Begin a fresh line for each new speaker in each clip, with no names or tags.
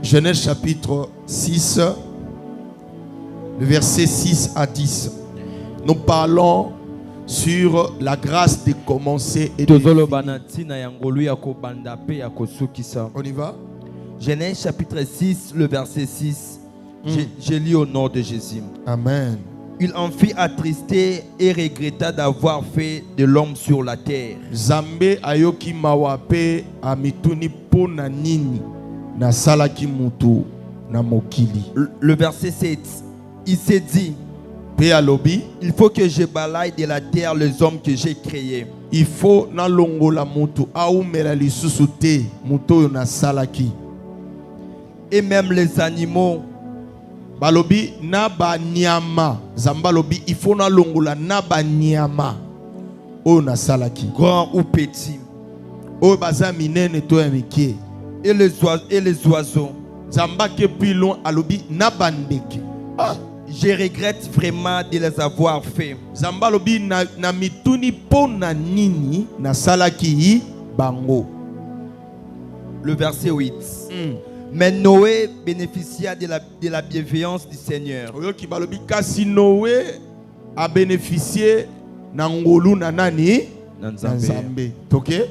Genèse chapitre 6, le verset 6 à 10. Nous parlons sur la grâce de commencer et de finir. On y va?
Genèse chapitre 6, le verset 6. Je lis au nom de Jésus.
Amen.
Il en fut attristé et regretta d'avoir fait de l'homme sur la terre.
Zambe ayoki mawape amituni pona nini na salaki mutu na mokili.
Le verset 7. Il s'est dit,
Pe alobi,
il faut que je balaye de la terre les hommes que j'ai créés.
il faut na longola mutu aumela lisusu te mutu oyo na salaki.
Et même les animaux.
Balobi na ba nyama. Zamba lobi il faut na longola na ba nyama oyo na salaki.
Grand ou petit.
Oyo baza minene to ya mikie.
Et les oiseaux.
Zamba ke pilon alobi na bandeke.
Je regrette vraiment de les avoir fait.
Zamba lobi na mituni pona nini na salaki bango.
Le verset 8. Mais Noé bénéficia de la bienveillance du Seigneur.
Oyoki balobi kasi Noé a bénéficié na ngolu na nani na Nzambe. Toke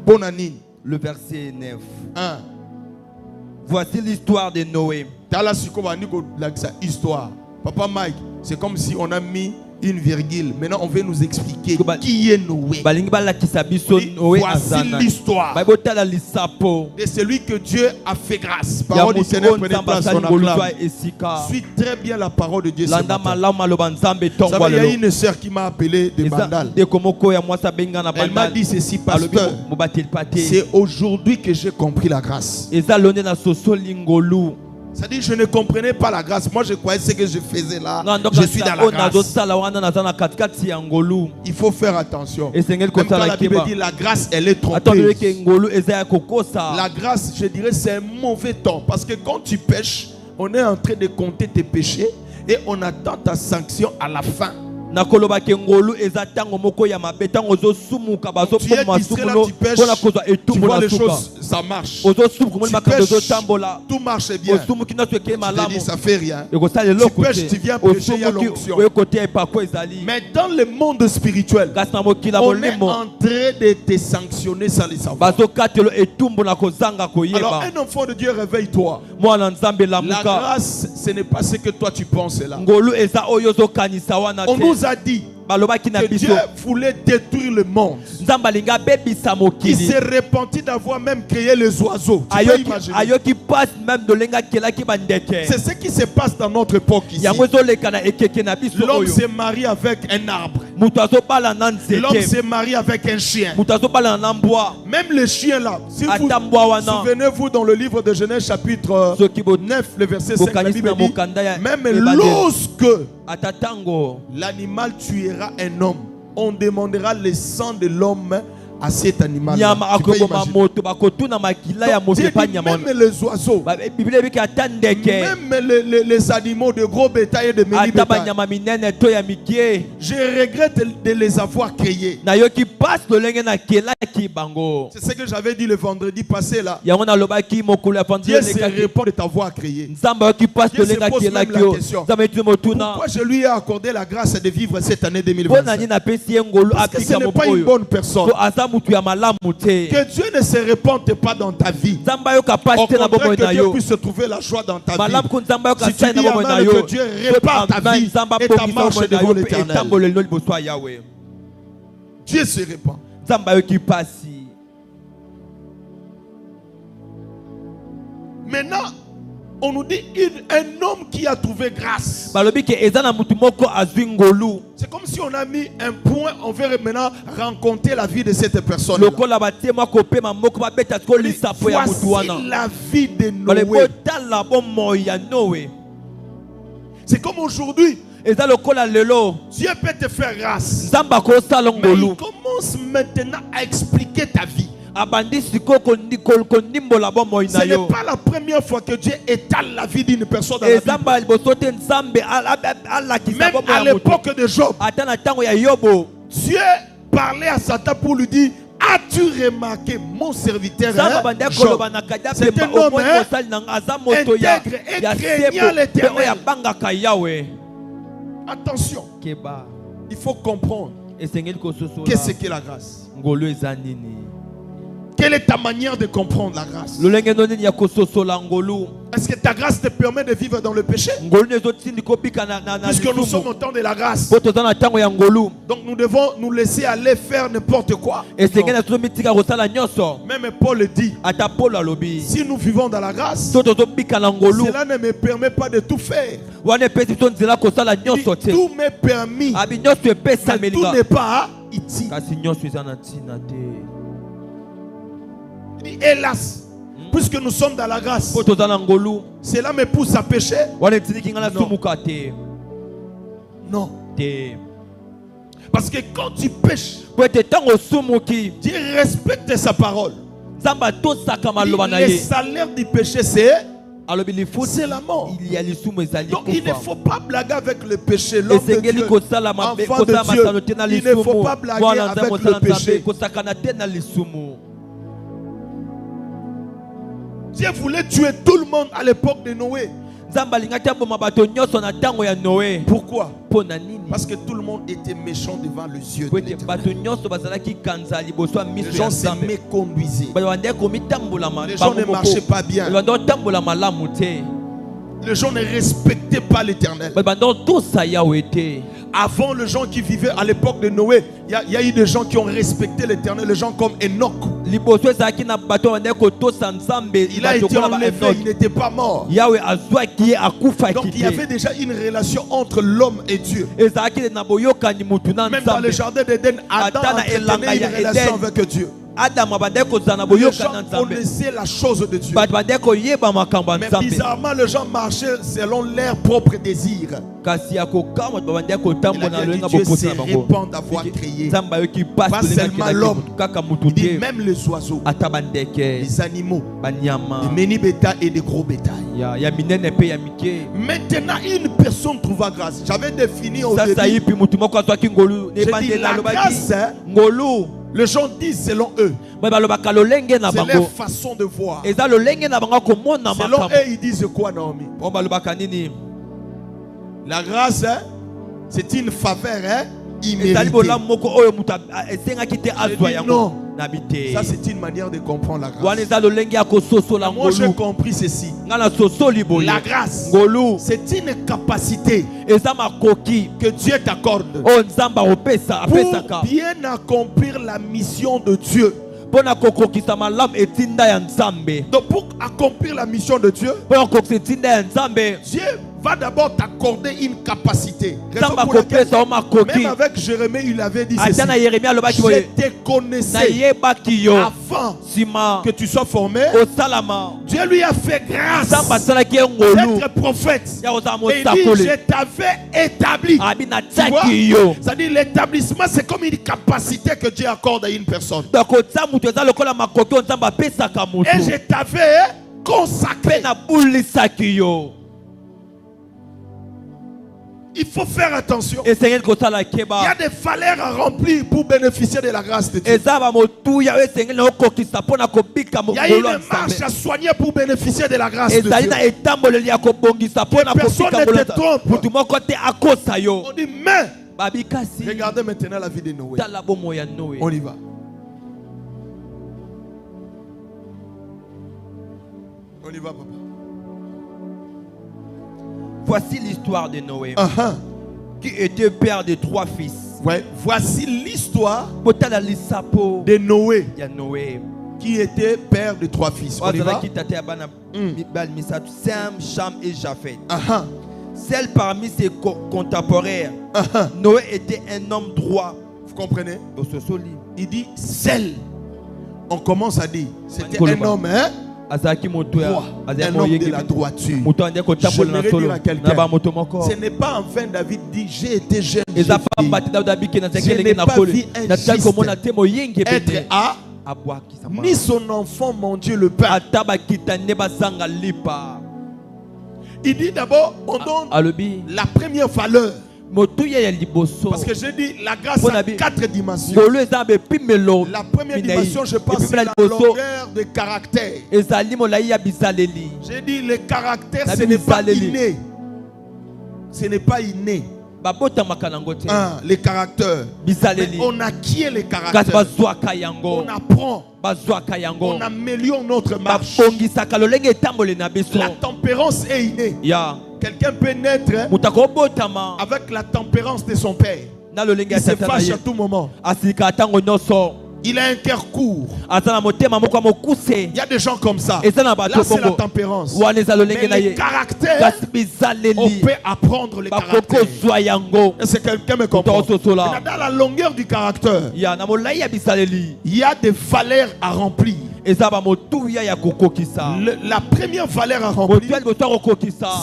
pona nini.
Le verset 9.
1.
Voici l'histoire de Noé.
Tala siko ba niko lakisa histoire. Papa Mike, c'est comme si on a mis une virgule. Maintenant, on veut nous expliquer qui est Noé. Voici l'histoire de celui que Dieu a fait grâce. Parole du Seigneur, prenez place, on acclame. Suis très bien la parole de Dieu ce matin. Vous savez, il y a une sœur qui m'a appelé de Bandal. Elle m'a dit ceci, pasteur. C'est aujourd'hui que j'ai compris la grâce. C'est-à-dire je ne comprenais pas la grâce. Moi je croyais ce que je faisais là. Je suis dans la grâce. Il faut faire attention. Même quand la Bible dit la grâce elle est trompeuse. La grâce, je dirais, c'est un mauvais temps. Parce que quand tu pêches, on est en train de compter tes péchés et on attend ta sanction à la fin. Tu es distrait là, tu pêches, tu vois les choses, ça marche. Tu pêches, tout marche bien. Tu te dis, ça fait rien. Tu pêches, tu viens prêcher, il y a l'onction. Mais dans le monde spirituel, on est en train de te sanctionner sans le savoir. Alors un enfant de Dieu, réveille-toi. La grâce, ce n'est pas ce que toi tu penses là. On nous a dit que Dieu voulait détruire le monde. Il s'est repenti d'avoir même créé les oiseaux. Tu peux imaginer. C'est ce qui se passe dans notre époque ici. L'homme se marie avec un arbre. L'homme se marie avec un chien. Même les chiens là. Si vous souvenez-vous dans le livre de Genèse chapitre 9, le verset 5, la Bible dit, même lorsque l'animal tuera un homme, on demandera le sang de l'homme à cet animal. Même les oiseaux, même les animaux de gros bétail et de mini bétail, je regrette de les avoir créés. C'est ce que j'avais dit le vendredi passé là. Dieu se répond de t'avoir créé. Dieu se pose même la question. Pourquoi je lui ai accordé la grâce de vivre cette année 2025? Parce que ce n'est pas une bonne personne. Que Dieu ne se répande pas dans ta vie. Au contraire, que Dieu puisse trouver la joie dans ta vie. Si tu dis amen, que Dieu répare ta vie et ta marche devant l'Éternel. Dieu se répand. Maintenant, on nous dit un homme qui a trouvé grâce. C'est comme si on a mis un point, on veut maintenant rencontrer la vie de cette personne. Voici la vie de Noé. C'est comme aujourd'hui. Dieu peut te faire grâce. Mais il commence maintenant à expliquer ta vie. Ce n'est pas la première fois que Dieu étale la vie d'une personne dans la Bible. Même à l'époque de Job, Dieu parlait à Satan pour lui dire: As-tu remarqué mon serviteur? C'est un homme intègre et craignant l'Éternel. Attention, il faut comprendre qu'est-ce qu'est la grâce. Quelle est ta manière de comprendre la grâce? Est-ce que ta grâce te permet de vivre dans le péché? Puisque nous sommes au temps de la grâce, donc nous devons nous laisser aller faire n'importe quoi. Même Paul dit, si nous vivons dans la grâce, cela ne me permet pas de tout faire. Tout m'est permis, mais tout n'est pas utile. Hélas, puisque nous sommes dans la grâce, cela me pousse à pécher? Non. Parce que quand tu pêches, Dieu respecte sa parole. Le salaire du péché, c'est la mort. Donc il ne faut pas blaguer avec le péché. L'homme de Dieu, enfant de Dieu, il ne faut pas blaguer avec le péché. Dieu voulait tuer tout le monde à l'époque de Noé. Pourquoi? Parce que tout le monde était méchant devant les yeux de l'Éternel. Les gens se méconduisaient. Les gens ne marchaient pas bien. Les gens ne respectaient pas l'Éternel. Avant, les gens qui vivaient à l'époque de Noé, il y a eu des gens qui ont respecté l'Éternel, les gens comme Enoch. Il a été enlevé, il n'était pas mort. Donc il y avait déjà une relation entre l'homme et Dieu. Même dans le jardin d'Éden, Adam entretenait une relation avec Dieu. Les gens connaissaient la chose de Dieu. Mais bizarrement, les gens marchaient selon leurs propres désirs. Dieu se répand d'avoir créé pas seulement l'homme, il dit même les oiseaux, les animaux, les menus bétail et les gros bétail. Maintenant, une personne trouva grâce. J'avais défini au début. J'ai dit la grâce, les gens disent selon eux. C'est leur façon de voir. Selon eux, ils disent quoi, Naomi? La grâce, c'est une faveur imméritée. Non. Ça, c'est une manière de comprendre la grâce. Moi, j'ai compris ceci. La grâce, c'est une capacité que Dieu t'accorde pour bien accomplir la mission de Dieu. Donc pour accomplir la mission de Dieu, Dieu va d'abord t'accorder une capacité. Raison pour laquelle, même avec Jérémie, il avait dit ceci: je te connaissais avant que tu sois formé. Dieu lui a fait grâce d'être prophète. Et il dit, je t'avais établi. C'est-à-dire l'établissement, c'est comme une capacité que Dieu accorde à une personne. Et je t'avais consacré. Il faut faire attention. Il y a des valeurs à remplir pour bénéficier de la grâce de Dieu. Il y a une marche à soigner pour bénéficier de la grâce de Dieu. Personne ne te trompe. On dit, mais regardez maintenant la vie de Noé. On y va. On y va, papa.
Voici l'histoire de Noé, qui était père de 3 fils.
Ouais. Voici l'histoire de Noé, qui était père de 3 fils. On y va.
Sem, Cham et Japhet. Celle parmi ses contemporains, Noé était un homme droit.
Vous comprenez? Il dit celle. On commence à dire c'était un homme, hein? Un homme de la droiture. J'aimerais dire à quelqu'un, ce n'est pas enfin David dit j'ai été jeune, je n'ai pas vu un juste être à ni son enfant, mon Dieu le Père. Il dit d'abord on donne la première valeur Parce que j'ai dit la grâce a 4 dimensions. La première dimension, je pense, c'est la longueur de caractère. J'ai dit le caractère, ce n'est pas inné. Ce n'est pas inné. Les caractères. Mais on acquiert les caractères. On apprend. On améliore notre marche. La tempérance est innée. Quelqu'un peut naître avec la tempérance de son père. Il se fâche à tout moment. Il a un cœur court. Il y a des gens comme ça. Là, c'est la tempérance. Mais les caractères, on peut apprendre les caractères. Est-ce que quelqu'un me comprend? Dans la longueur du caractère, il y a des valeurs à remplir. La première valeur à remplir,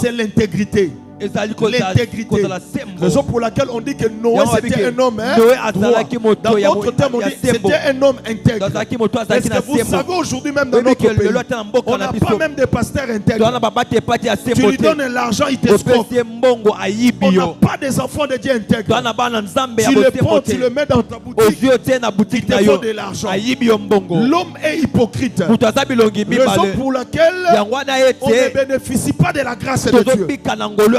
c'est l'intégrité. L'intégrité. Raison pour laquelle on dit que Noé c'était un homme droit. Dans d'autres termes, on dit que c'était un homme intègre. Est-ce que vous savez aujourd'hui même dans notre pays, on n'a pas même des pasteurs intègres. Tu lui donnes l'argent, il t'escroque. On n'a pas des enfants de Dieu intègres. Tu le prends, tu le mets dans ta boutique, il te faut de l'argent. L'homme est hypocrite. Raison pour laquelle on ne bénéficie pas de la grâce de Dieu.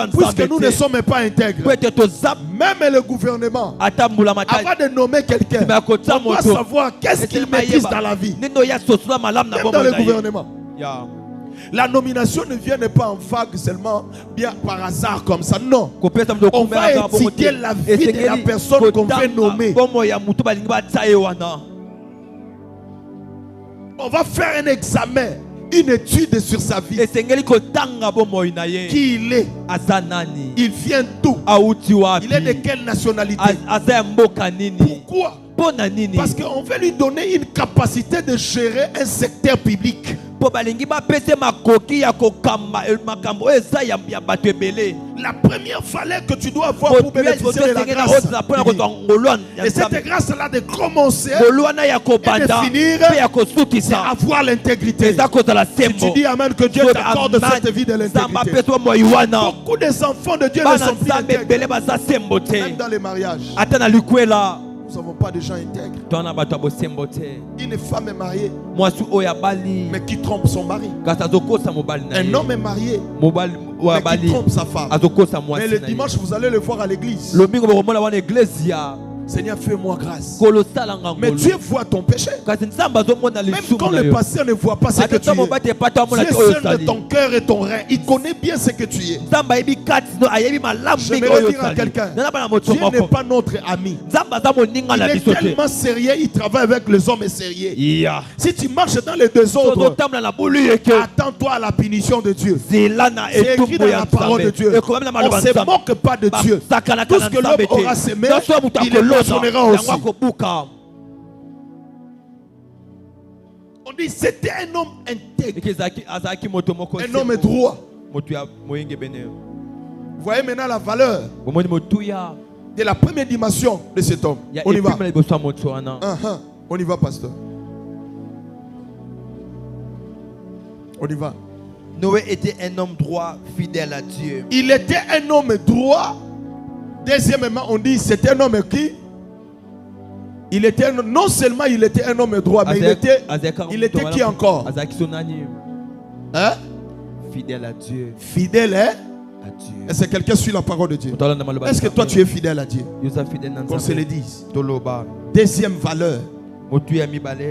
Puisque nous ne sommes pas intègres. Même le gouvernement, avant de nommer quelqu'un, on doit savoir qu'est-ce qu'il maîtrise dans la vie. Même dans le gouvernement. La nomination ne vient pas en vague seulement bien par hasard comme ça. Non. On va étudier la vie de la personne qu'on veut nommer. On va faire un examen, une étude sur sa vie. Qui il est? Il vient d'où? Il est de quelle nationalité? Pourquoi? Parce qu'on veut lui donner une capacité de gérer un secteur public. La première valeur que tu dois avoir pour bénéficier de la grâce, et cette grâce-là de commencer et de finir, c'est avoir l'intégrité. Si tu dis Amen, que Dieu t'accorde cette vie de l'intégrité. Beaucoup des enfants de Dieu ne sont plus intègres. Même dans les mariages, nous n'avons pas de gens intègres. Une femme est mariée, mais qui trompe son mari. Un homme est marié, mais qui trompe sa femme. Mais le dimanche, vous allez le voir à l'église. Seigneur, fais-moi grâce. Mais Dieu voit ton péché. Même quand le pasteur ne voit pas ce que tu es, Dieu sait de ton cœur et ton rein. Il connaît bien ce que tu es. J'aimerais dire à quelqu'un, Dieu n'est pas notre ami. Il est tellement sérieux, il travaille avec les hommes sérieux. Si tu marches dans les désordres, attends-toi à la punition de Dieu. C'est écrit dans la parole de Dieu. On ne se moque pas de Dieu. Tout ce que l'homme aura semé, il le moissonnera aussi. On dit c'était un homme intègre, un homme droit. Vous voyez maintenant la valeur de la première dimension de cet homme. On y va. On y va, pasteur. On y va.
Noé était un homme droit, fidèle à Dieu.
Il était un homme droit. Deuxièmement, on dit c'était un homme qui? Il était non seulement il était un homme droit, mais il était qui encore? Hein?
Fidèle à Dieu.
Fidèle à Dieu. Est-ce que quelqu'un suit la parole de Dieu? Est-ce que toi tu es fidèle à Dieu? Qu'on se le dise. Deuxième valeur.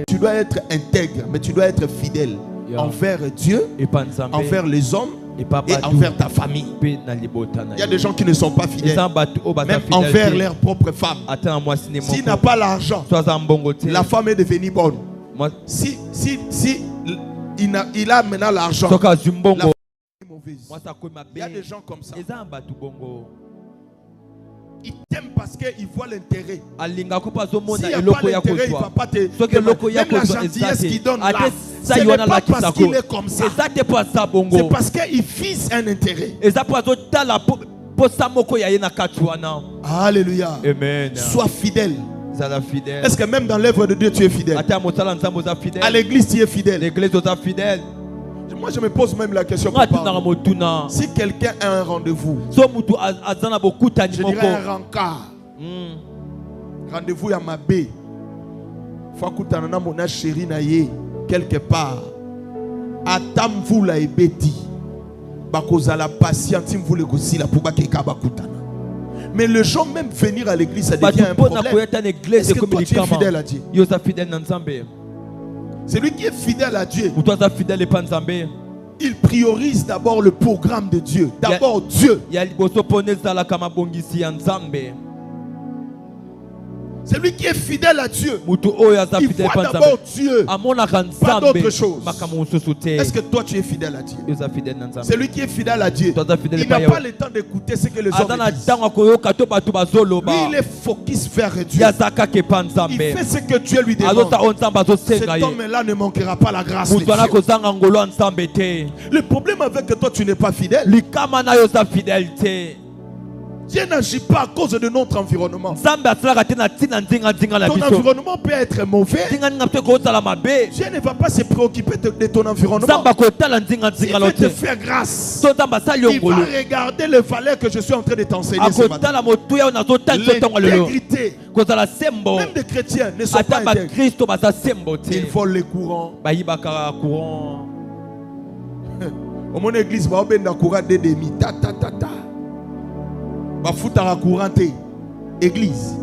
Tu dois être intègre, mais tu dois être fidèle envers Dieu, envers les hommes et envers ta famille. Il y a des gens qui ne sont pas fidèles, même envers leur propre femme. S'il n'a pas l'argent, la femme est devenue bonne. Si il a maintenant l'argent, la femme est mauvaise. Il y a des gens comme ça. Il t'aime parce qu'il voit l'intérêt. S'il n'y a pas l'intérêt, il ne va pas te... Même la gentillesse qu'il donne là, ce n'est pas parce qu'il est comme ça. C'est parce qu'il vise un intérêt. Alléluia.
Amen.
Sois fidèle. Est-ce que même dans l'œuvre de Dieu tu es fidèle? À l'église tu es fidèle. Moi, je me pose même la question. Si quelqu'un a un rendez-vous, je dirais un rencard. Rendez-vous à ma baie. Faut que mon chéri naïe quelque part. Attends vous la ebeti. Bakoza la patience vous le gosi la pour bakeka bakutana. Mais le jour même venir à l'église, ça devient un problème. Est-ce que toi, tu es fidèle à Dieu? Celui qui est fidèle à Dieu, il priorise d'abord le programme de Dieu. D'abord Dieu. Celui qui est fidèle à Dieu, il voit d'abord Dieu, pas d'autre chose. Est-ce que toi tu es fidèle à Dieu? Celui qui est fidèle à Dieu, il n'a pas le temps d'écouter ce que les hommes disent. Lui, il est focus vers Dieu. Il fait ce que Dieu lui demande. Cet homme-là ne manquera pas la grâce de Dieu. Le problème avec toi, tu n'es pas fidèle. Dieu n'agit pas à cause de notre environnement. Ton environnement peut être mauvais. Dieu ne va pas se préoccuper de ton environnement. Il va te faire grâce. Il va regarder les valeurs que je suis en train de t'enseigner ce matin. L'intégrité. Même des chrétiens ne sont pas intègres. Ils volent les courants. Au mon église, il y a courant de demi. Bafutara couranté église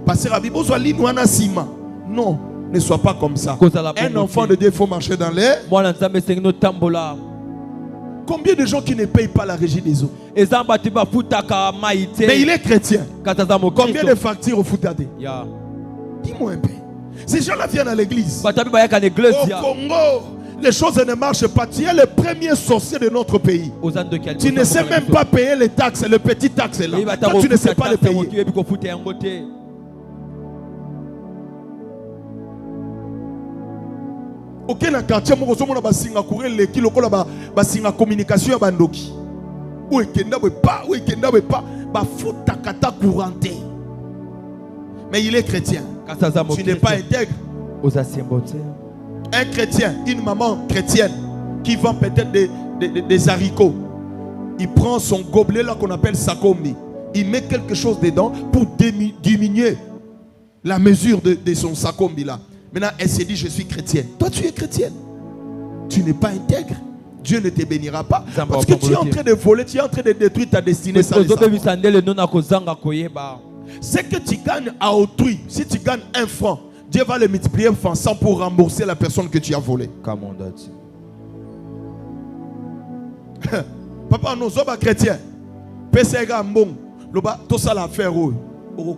passer à Bible soit linouana sima. Non, ne sois pas comme ça. Un enfant de Dieu, il faut marcher dans l'air. Combien de gens qui ne payent pas la régie des eaux? Mais il est chrétien. Combien de factures au Foutade? Dis-moi un peu. Ces gens-là viennent à l'église. Au Congo, les choses ne marchent pas. Tu es le premier sorcier de notre pays. Tu ne sais même pas payer les taxes, les petites taxes là. Toi, tu ne sais pas les payer. Ok, dans le quartier, je suis en Singapour, les kilo ba singa communication ba ndoki. Ou ekenda pas, futa kata couranté. Mais il est chrétien. Tu n'es pas intègre. Un chrétien, une maman chrétienne qui vend peut-être des haricots, il prend son gobelet là qu'on appelle sakombi, il met quelque chose dedans pour diminuer la mesure de son sakombi là. Maintenant elle s'est dit je suis chrétienne. Toi tu es chrétienne, tu n'es pas intègre. Dieu ne te bénira pas parce que tu es en train de voler, tu es en train de détruire ta destinée sans le savoir. Ce que tu gagnes à autrui, si tu gagnes 1 franc, Dieu va le multiplier fois 100 pour rembourser la personne que tu as volée. Papa, nous sommes chrétiens. Pesega mbong, loba to ça l'affaire au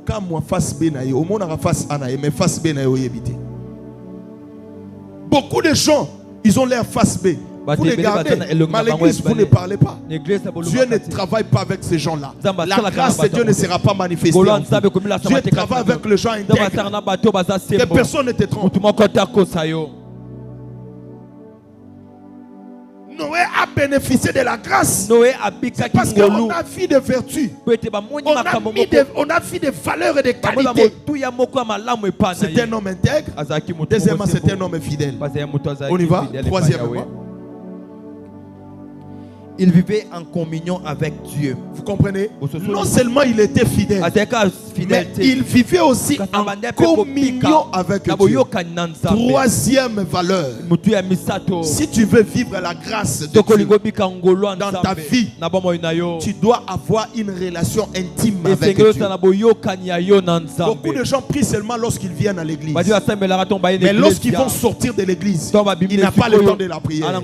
cas moi face benaye, au monde face anaye, mais face benaye yebité. Beaucoup de gens, ils ont l'air face B. Vous les gardez, mais à l'église, vous ne parlez pas. Dieu ne travaille pas avec ces gens-là. La grâce de Dieu ne sera pas manifestée. Dieu travaille avec les gens intègres. Que personne ne te trompe. Noé a bénéficié de la grâce parce qu'on a vu des vertus, on a vu des valeurs et des qualités. C'est un homme intègre. Deuxièmement, c'est un homme fidèle. On y va. Troisièmement,
il vivait en communion avec Dieu.
Vous comprenez? Non seulement il était fidèle, mais il vivait aussi en communion avec Dieu. Troisième valeur. Si tu veux vivre la grâce de Dieu dans ta vie, tu dois avoir une relation intime avec Dieu. Beaucoup de gens prient seulement lorsqu'ils viennent à l'église. Mais lorsqu'ils vont sortir de l'église, il n'a pas le temps de la prière.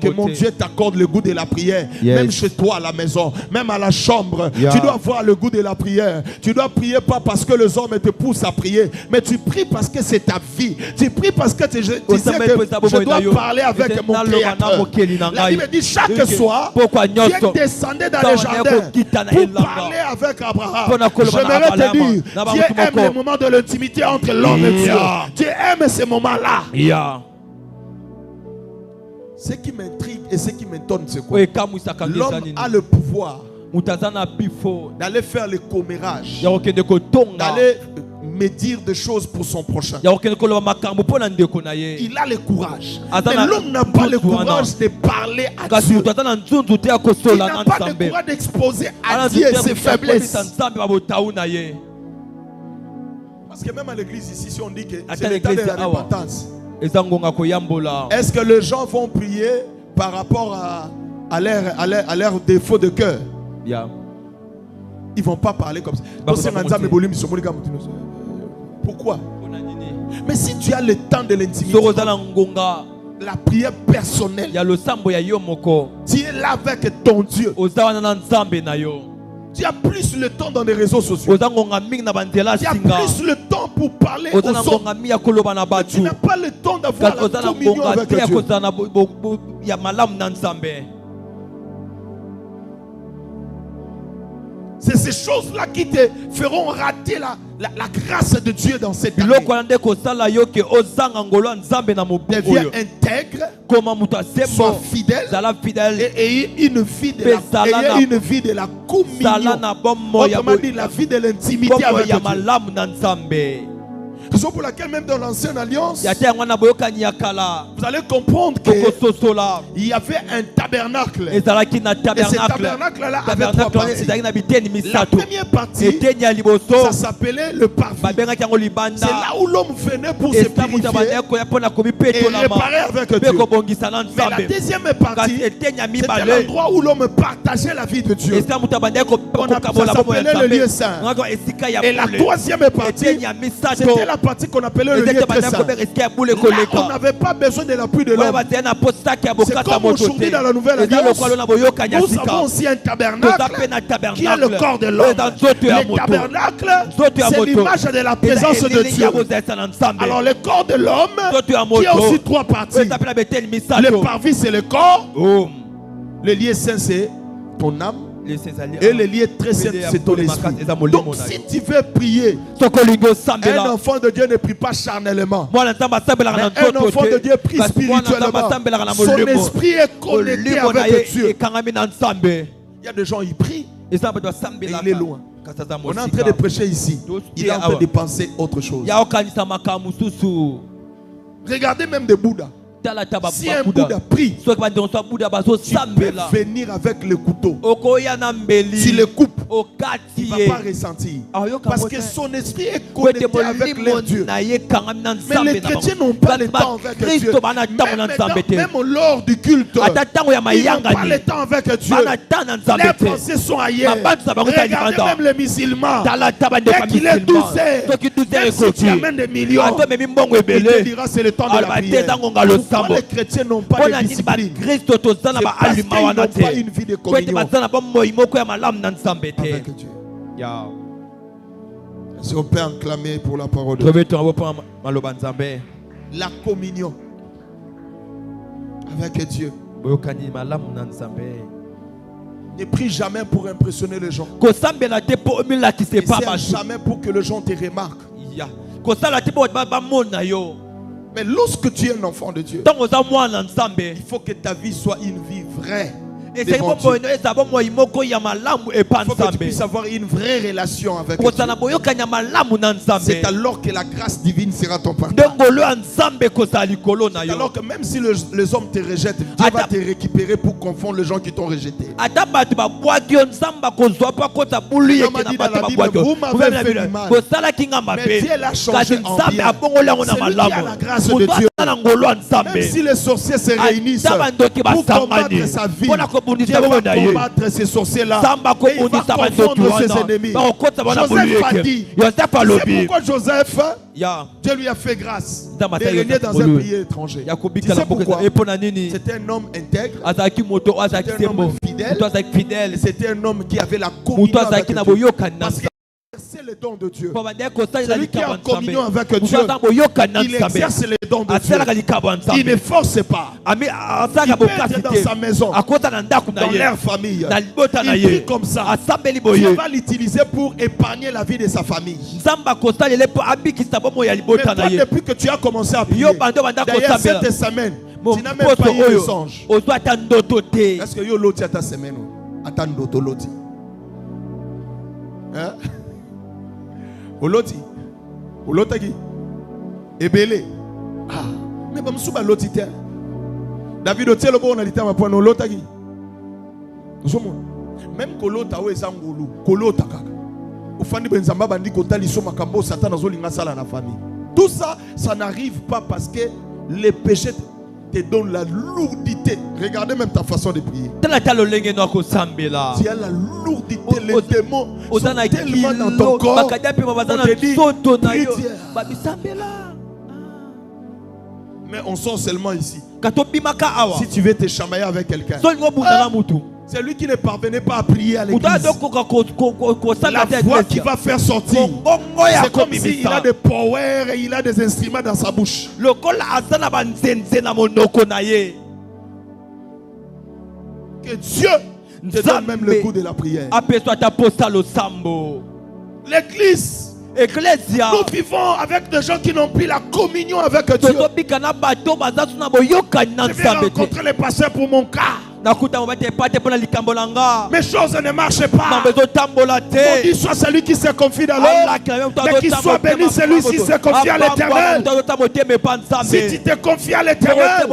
Que mon Dieu t'accorde le goût de la prière. Même chez toi à la maison, même à la chambre, tu dois avoir le goût de la prière. Tu dois prier pas parce que les hommes te poussent à prier, mais tu pries parce que c'est ta vie. Tu pries parce que tu sais que je dois parler avec mon Créateur. La Bible dit chaque soir, Dieu descendait dans les jardins pour parler avec Abraham. J'aimerais te dire, Dieu aime les moments de l'intimité entre l'homme et Dieu. Dieu aime ces moments-là. Ce qui m'intrigue et ce qui m'étonne, c'est quoi? L'homme a le pouvoir d'aller faire le commérage, d'aller médire des choses pour son prochain. Il a le courage. Mais l'homme n'a pas le courage de parler à Dieu. Il n'a pas le courage d'exposer à Dieu ses faiblesses. Parce que même à l'église ici, si on dit que c'est l'état de la repentance, est-ce que les gens vont prier par rapport à leur défaut de cœur? Ils ne vont pas parler comme ça. Pourquoi? Mais si tu as le temps de l'intimité, la prière personnelle, tu es là avec ton Dieu. Tu as plus le temps dans les réseaux sociaux. Tu as plus le temps pour parler aux hommes. Tu n'as pas le temps d'avoir la communion avec Dieu. C'est ces choses-là qui te feront rater la grâce de Dieu dans cette année. Deviens intègre, sois fidèle et une vie de la communion. Autrement dit, la vie de l'intimité avec Dieu. Raison pour laquelle même dans l'ancienne alliance, vous allez comprendre qu'il y avait un tabernacle. Et ce tabernacle-là avait trois parties. La première partie, ça s'appelait le parvis. C'est là où l'homme venait pour se purifier et réparer avec Dieu. Mais la deuxième partie, c'était l'endroit où l'homme partageait la vie de Dieu. Ça s'appelait le lieu saint. Et la troisième partie, c'était la partie qu'on appelait le lieu très saint. Là, on n'avait pas besoin de l'appui de l'homme. C'est comme aujourd'hui dans la nouvelle alliance. Nous avons aussi un tabernacle qui est le corps de l'homme. Le tabernacle, c'est l'image de la présence de Dieu. Alors le corps de l'homme, qui a aussi trois parties. Le parvis, c'est le corps. Le lieu saint, c'est ton âme. Et le lieu très saint, c'est ton esprit. Donc si tu veux prier, un enfant de Dieu ne prie pas charnellement, mais un enfant de Dieu prie spirituellement. Son esprit est connecté avec Dieu. Il y a des gens, ils prient et il est loin. On est en train de prêcher ici, il est en train de penser autre chose. Regardez même des Bouddhas. Si un Bouddha prie, tu peux venir avec le couteau. Tu le coupes, il ne va pas ressentir. Parce que son esprit est connecté avec leur Dieu. Mais les chrétiens n'ont pas le temps avec Dieu. Même lors du culte, ils n'ont pas le temps avec Dieu. Les pensées sont ailleurs. Regardez même les musulmans. Dès qu'il est 12 heures, même si tu amènes des millions, il te dira c'est le temps de la prière. Les chrétiens n'ont pas de discipline. C'est parce qu'ils n'ont pas une vie de communion avec Dieu. Si on peut acclamer pour la parole de Dieu. La communion avec Dieu. Ne prie jamais pour impressionner les gens. Ne sers jamais pour que les gens te remarquent. Mais lorsque tu es un enfant de Dieu, il faut que ta vie soit une vie vraie. Il faut que tu puisses avoir une vraie relation avec Dieu. C'est alors que la grâce divine sera ton partage. Alors que même si les hommes te rejettent, Dieu va te récupérer pour confondre les gens qui t'ont rejeté. Vous m'avez fait du mal, mais Dieu l'a changé en bien. C'est lui qui a la grâce de Dieu. Même si les sorciers se réunissent pour combattre sa vie, Dieu va combattre ces sorciers-là et il va confondre ses ennemis. Joseph a dit, c'est pourquoi Joseph, Dieu lui a fait grâce de régner dans un pays étranger. Tu sais pourquoi? C'était un homme intègre, c'était un homme fidèle, c'était un homme qui avait la communion avec Dieu. Parce que c'est le don de Dieu. Celui qui est en communion avec Dieu, il exerce les dons de Dieu. Il ne force pas. Il peut être dans sa maison, dans leur famille. Il prie comme ça. Dieu va l'utiliser pour épargner la vie de sa famille. Mais toi, depuis que tu as commencé à prier, d'ailleurs cette semaine, tu n'as même pas eu de songe. Est-ce que tu as l'autre ta semaine? Attends l'autre. Hein? Oloti, Olotaki. Ebele. Ah. Mais comme souba lotite. David Otiel bon on dit ma point olotaki. Même kolota we zangulu, kolota kaka. Ufandi benzamba bandi kotali so makambo Satan azolinga sala na famille. Tout ça, ça n'arrive pas parce que les péchés te donnent la lourdité. Regardez même ta façon de prier. Tu as la lourdité, les démons sont tellement dans ton corps. On te dit, prie Dieu. Mais on sort seulement ici. Si tu veux te chamailler avec quelqu'un, c'est lui qui ne parvenait pas à prier à l'église. La voix qui va faire sortir. C'est comme s'il a des power et il a des instruments dans sa bouche. Que Dieu te donne même le goût de la prière. L'église. Nous vivons avec des gens qui n'ont plus la communion avec Dieu. Je vais rencontrer les pasteurs pour mon cas. Mes choses ne marchent pas. Maudit soit celui qui se confie dans l'homme, mais qu'il soit béni celui qui se confie à l'Éternel. Si tu te confies à l'Éternel,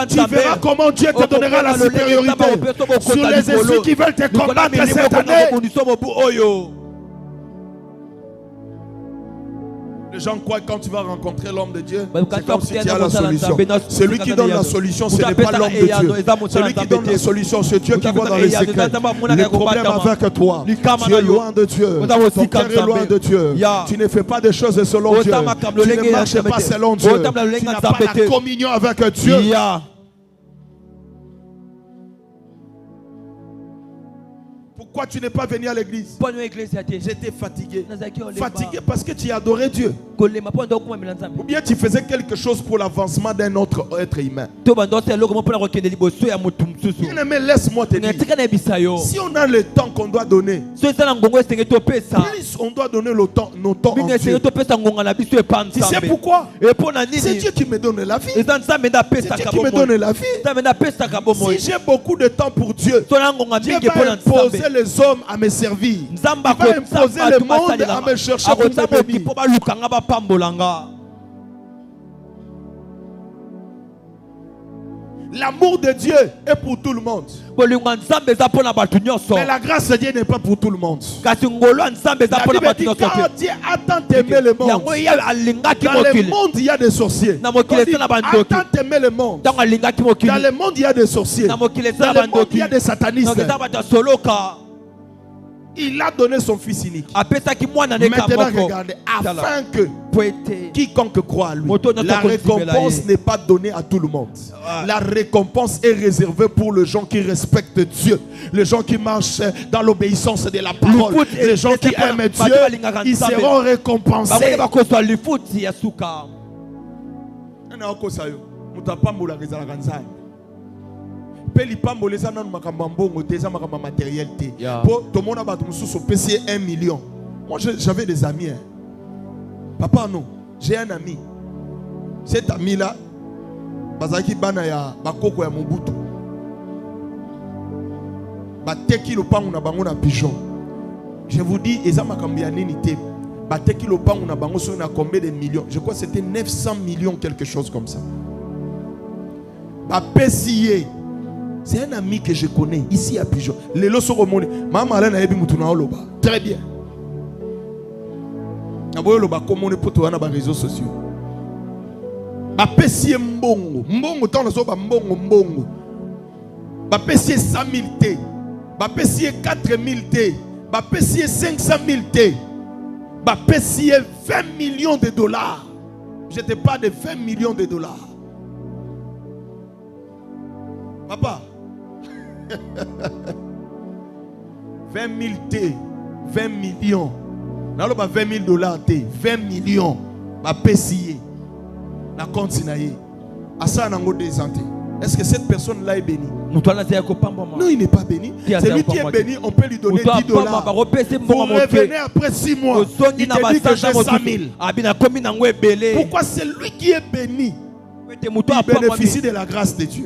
tu verras comment Dieu te donnera la supériorité sur les esprits qui veulent te combattre cette année. Les gens croient que quand tu vas rencontrer l'homme de Dieu, c'est comme si tu as la solution. Celui qui donne la solution, ce n'est pas l'homme de Dieu. Celui qui donne la solution, c'est Dieu qui voit dans les secrets. Le problème avec toi, tu es loin de Dieu. Ton cœur est loin de Dieu. Tu ne fais pas des choses selon Dieu. Tu ne marches pas selon Dieu. Tu n'as pas la communion avec Dieu. Pourquoi tu n'es pas venu à l'église? J'étais fatigué. Fatigué parce que tu adorais Dieu. Ou bien tu faisais quelque chose pour l'avancement d'un autre être humain. Bien-aimé, laisse-moi te dire. Si on a le temps qu'on doit donner, plus on doit donner le temps, nos temps en Dieu. Tu sais pourquoi? C'est Dieu qui me donne la vie. C'est Dieu qui me donne la vie. Si j'ai beaucoup de temps pour Dieu, Dieu va imposer les hommes à me servir. Il va imposer le monde à me chercher pour me bénir. L'amour de Dieu est pour tout le monde. Mais la grâce de Dieu n'est pas pour tout le monde. La Bible dit quand Dieu a tant aimé le monde, dans le monde il y a des sorciers. Quand il a tant aimé le monde, dans le monde il y a des sorciers. Dans le monde il y a des satanistes. Il a donné son fils unique. Maintenant regardez, afin que quiconque croit à lui, la récompense n'est pas donnée à tout le monde. La récompense est réservée pour les gens qui respectent Dieu, les gens qui marchent dans l'obéissance de la parole, les gens qui aiment Dieu, ils seront récompensés. Tout le monde a 1 million. Moi j'avais des amis. Papa non, j'ai un ami. Cet ami là, bazaki banaya bakoko ya Mobutu. Bateki lo pangu na bango na pigeon. Je vous dis ezama kambia nini te. Bateki lo pangu na bango so na combien de millions? Je crois que c'était 900 millions quelque chose comme ça. Bapesiye. C'est un ami que je connais ici à Pigeon. Les lots sont remontés. Maman Alain a ébi mutuna oloba. Très bien. Naboyo loba comme on est pour toi dans les réseaux sociaux. Bapesiye mbongo. Mbongo tant nazo ba mbongo. Bapesiye 100 000 T. Bapesiye 4 000 T. Bapesiye 500 000 T. Bapesiye 20 millions de dollars. Je te parle de 20 millions de dollars. Papa. 20 000 T, 20 millions. Dans le 20 000 dollars T, 20 millions. Ma PCA. Na continué. À ça, on a des santé. Est-ce que cette personne-là est bénie? Non, il n'est pas béni. Celui qui est béni, on peut lui donner 10 dollars. Pour revenir après 6 mois, il te dit que j'ai 100 000. Pourquoi c'est lui qui est béni? Il bénéficie de la grâce de Dieu.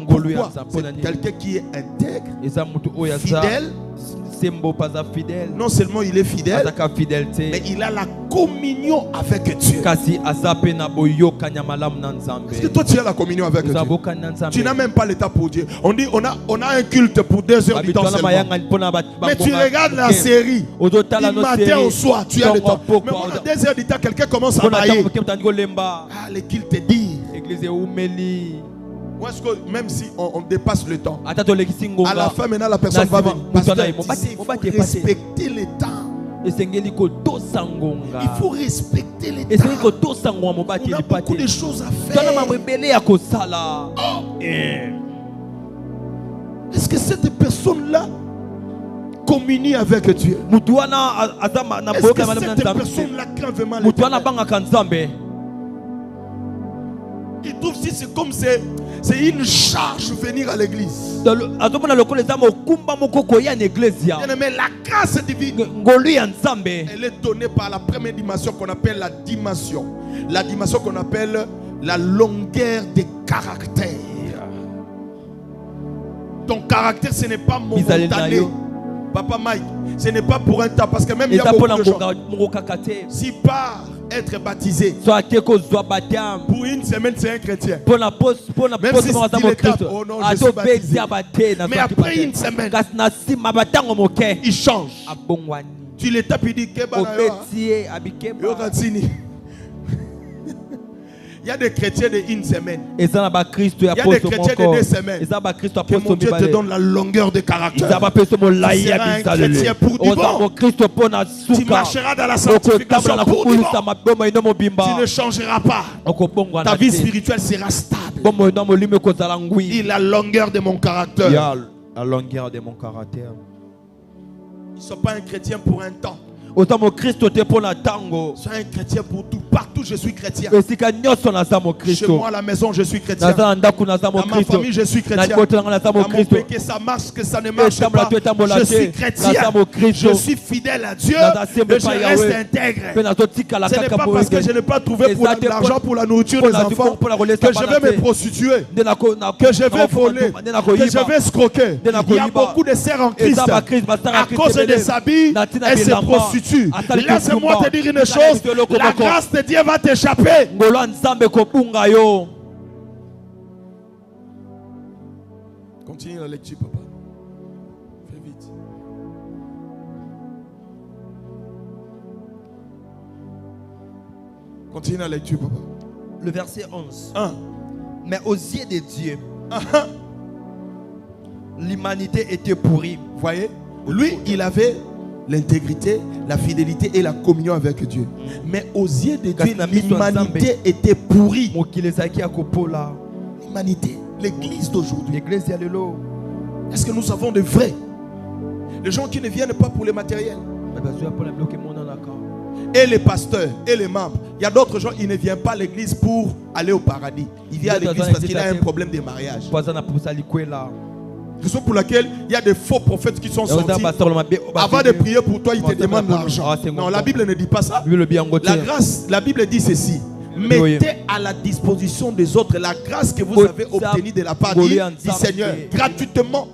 Pourquoi? C'est quelqu'un qui est intègre, fidèle, Non seulement il est fidèle, mais il a la communion avec Dieu. Est-ce que toi tu as la communion avec Dieu? Tu n'as même pas l'état pour Dieu. On dit on a un culte pour 2 heures du temps seulement. Mais tu regardes la série du matin au soir, tu as le temps. Mais on a 2 heures du temps, quelqu'un commence à bailler. Ah, les cultes te disent. Ou est-ce que même si on dépasse le temps, à la fin maintenant la personne va venir. Pasteur, il faut respecter le temps. Il faut respecter les temps. On a beaucoup de choses à faire. Est-ce que cette personne-là communie avec Dieu? Est-ce que cette personne-là craint vraiment l'Éternel? Il trouve si c'est comme c'est une charge de venir à l'église. Mais la grâce divine, elle est donnée par la première dimension qu'on appelle la dimension. La dimension qu'on appelle la longueur des caractères. Ton caractère, ce n'est pas momentané. Papa Mike, ce n'est pas pour un temps. Parce que même il y a beaucoup de gens. Si par être baptisé pour une semaine, c'est un chrétien. Même si il est tape, oh non, je suis baptisé. Mais après une semaine, il change. Tu les tapes, il dit il y a des chrétiens de une semaine. Il y a des chrétiens de 2 semaines. Que mon Dieu te donne la longueur de caractère. Tu seras un chrétien pour du bon. Tu marcheras dans la sanctification pour du bon. Tu ne changeras pas. Ta vie spirituelle sera stable. Il a la longueur de mon caractère.
La longueur de mon caractère.
Ils ne sont pas un chrétien pour un temps.
Sois un
chrétien pour tout. Partout je suis chrétien. Chez moi à la maison je suis chrétien. Dans ma famille je suis chrétien. Dans mon pays que ça marche, que ça ne marche pas, je suis chrétien. Je suis fidèle à Dieu. Et je reste intègre. Ce n'est pas parce que je n'ai pas trouvé l'argent pour la nourriture des enfants que je vais me prostituer, que je vais voler, que je vais escroquer. Il y a beaucoup de sœurs en Christ. À cause des habits, elles se prostituent. Laisse-moi te dire une chose, la grâce de Dieu va t'échapper. Continue la lecture, papa. Fais vite. Continue la lecture, papa.
Le verset 11.
1.
Mais aux yeux de Dieu, l'humanité était pourrie.
Vous voyez, lui, il avait l'intégrité, la fidélité et la communion avec Dieu. Mais aux yeux de Dieu, l'humanité était pourrie. L'humanité, l'église d'aujourd'hui. Est-ce que nous avons de vrais? Les gens qui ne viennent pas pour le matériel. Et les pasteurs et les membres. Il y a d'autres gens qui ne viennent pas à l'église pour aller au paradis. Il vient à l'église parce qu'il a un problème de mariage. Raison pour laquelle il y a des faux prophètes qui sont sortis. Avant de prier pour toi, ils te demandent l'argent. Non, la Bible ne dit pas ça. La grâce, la Bible dit ceci. Mettez à la disposition des autres la grâce que vous avez obtenue de la part du Seigneur gratuitement.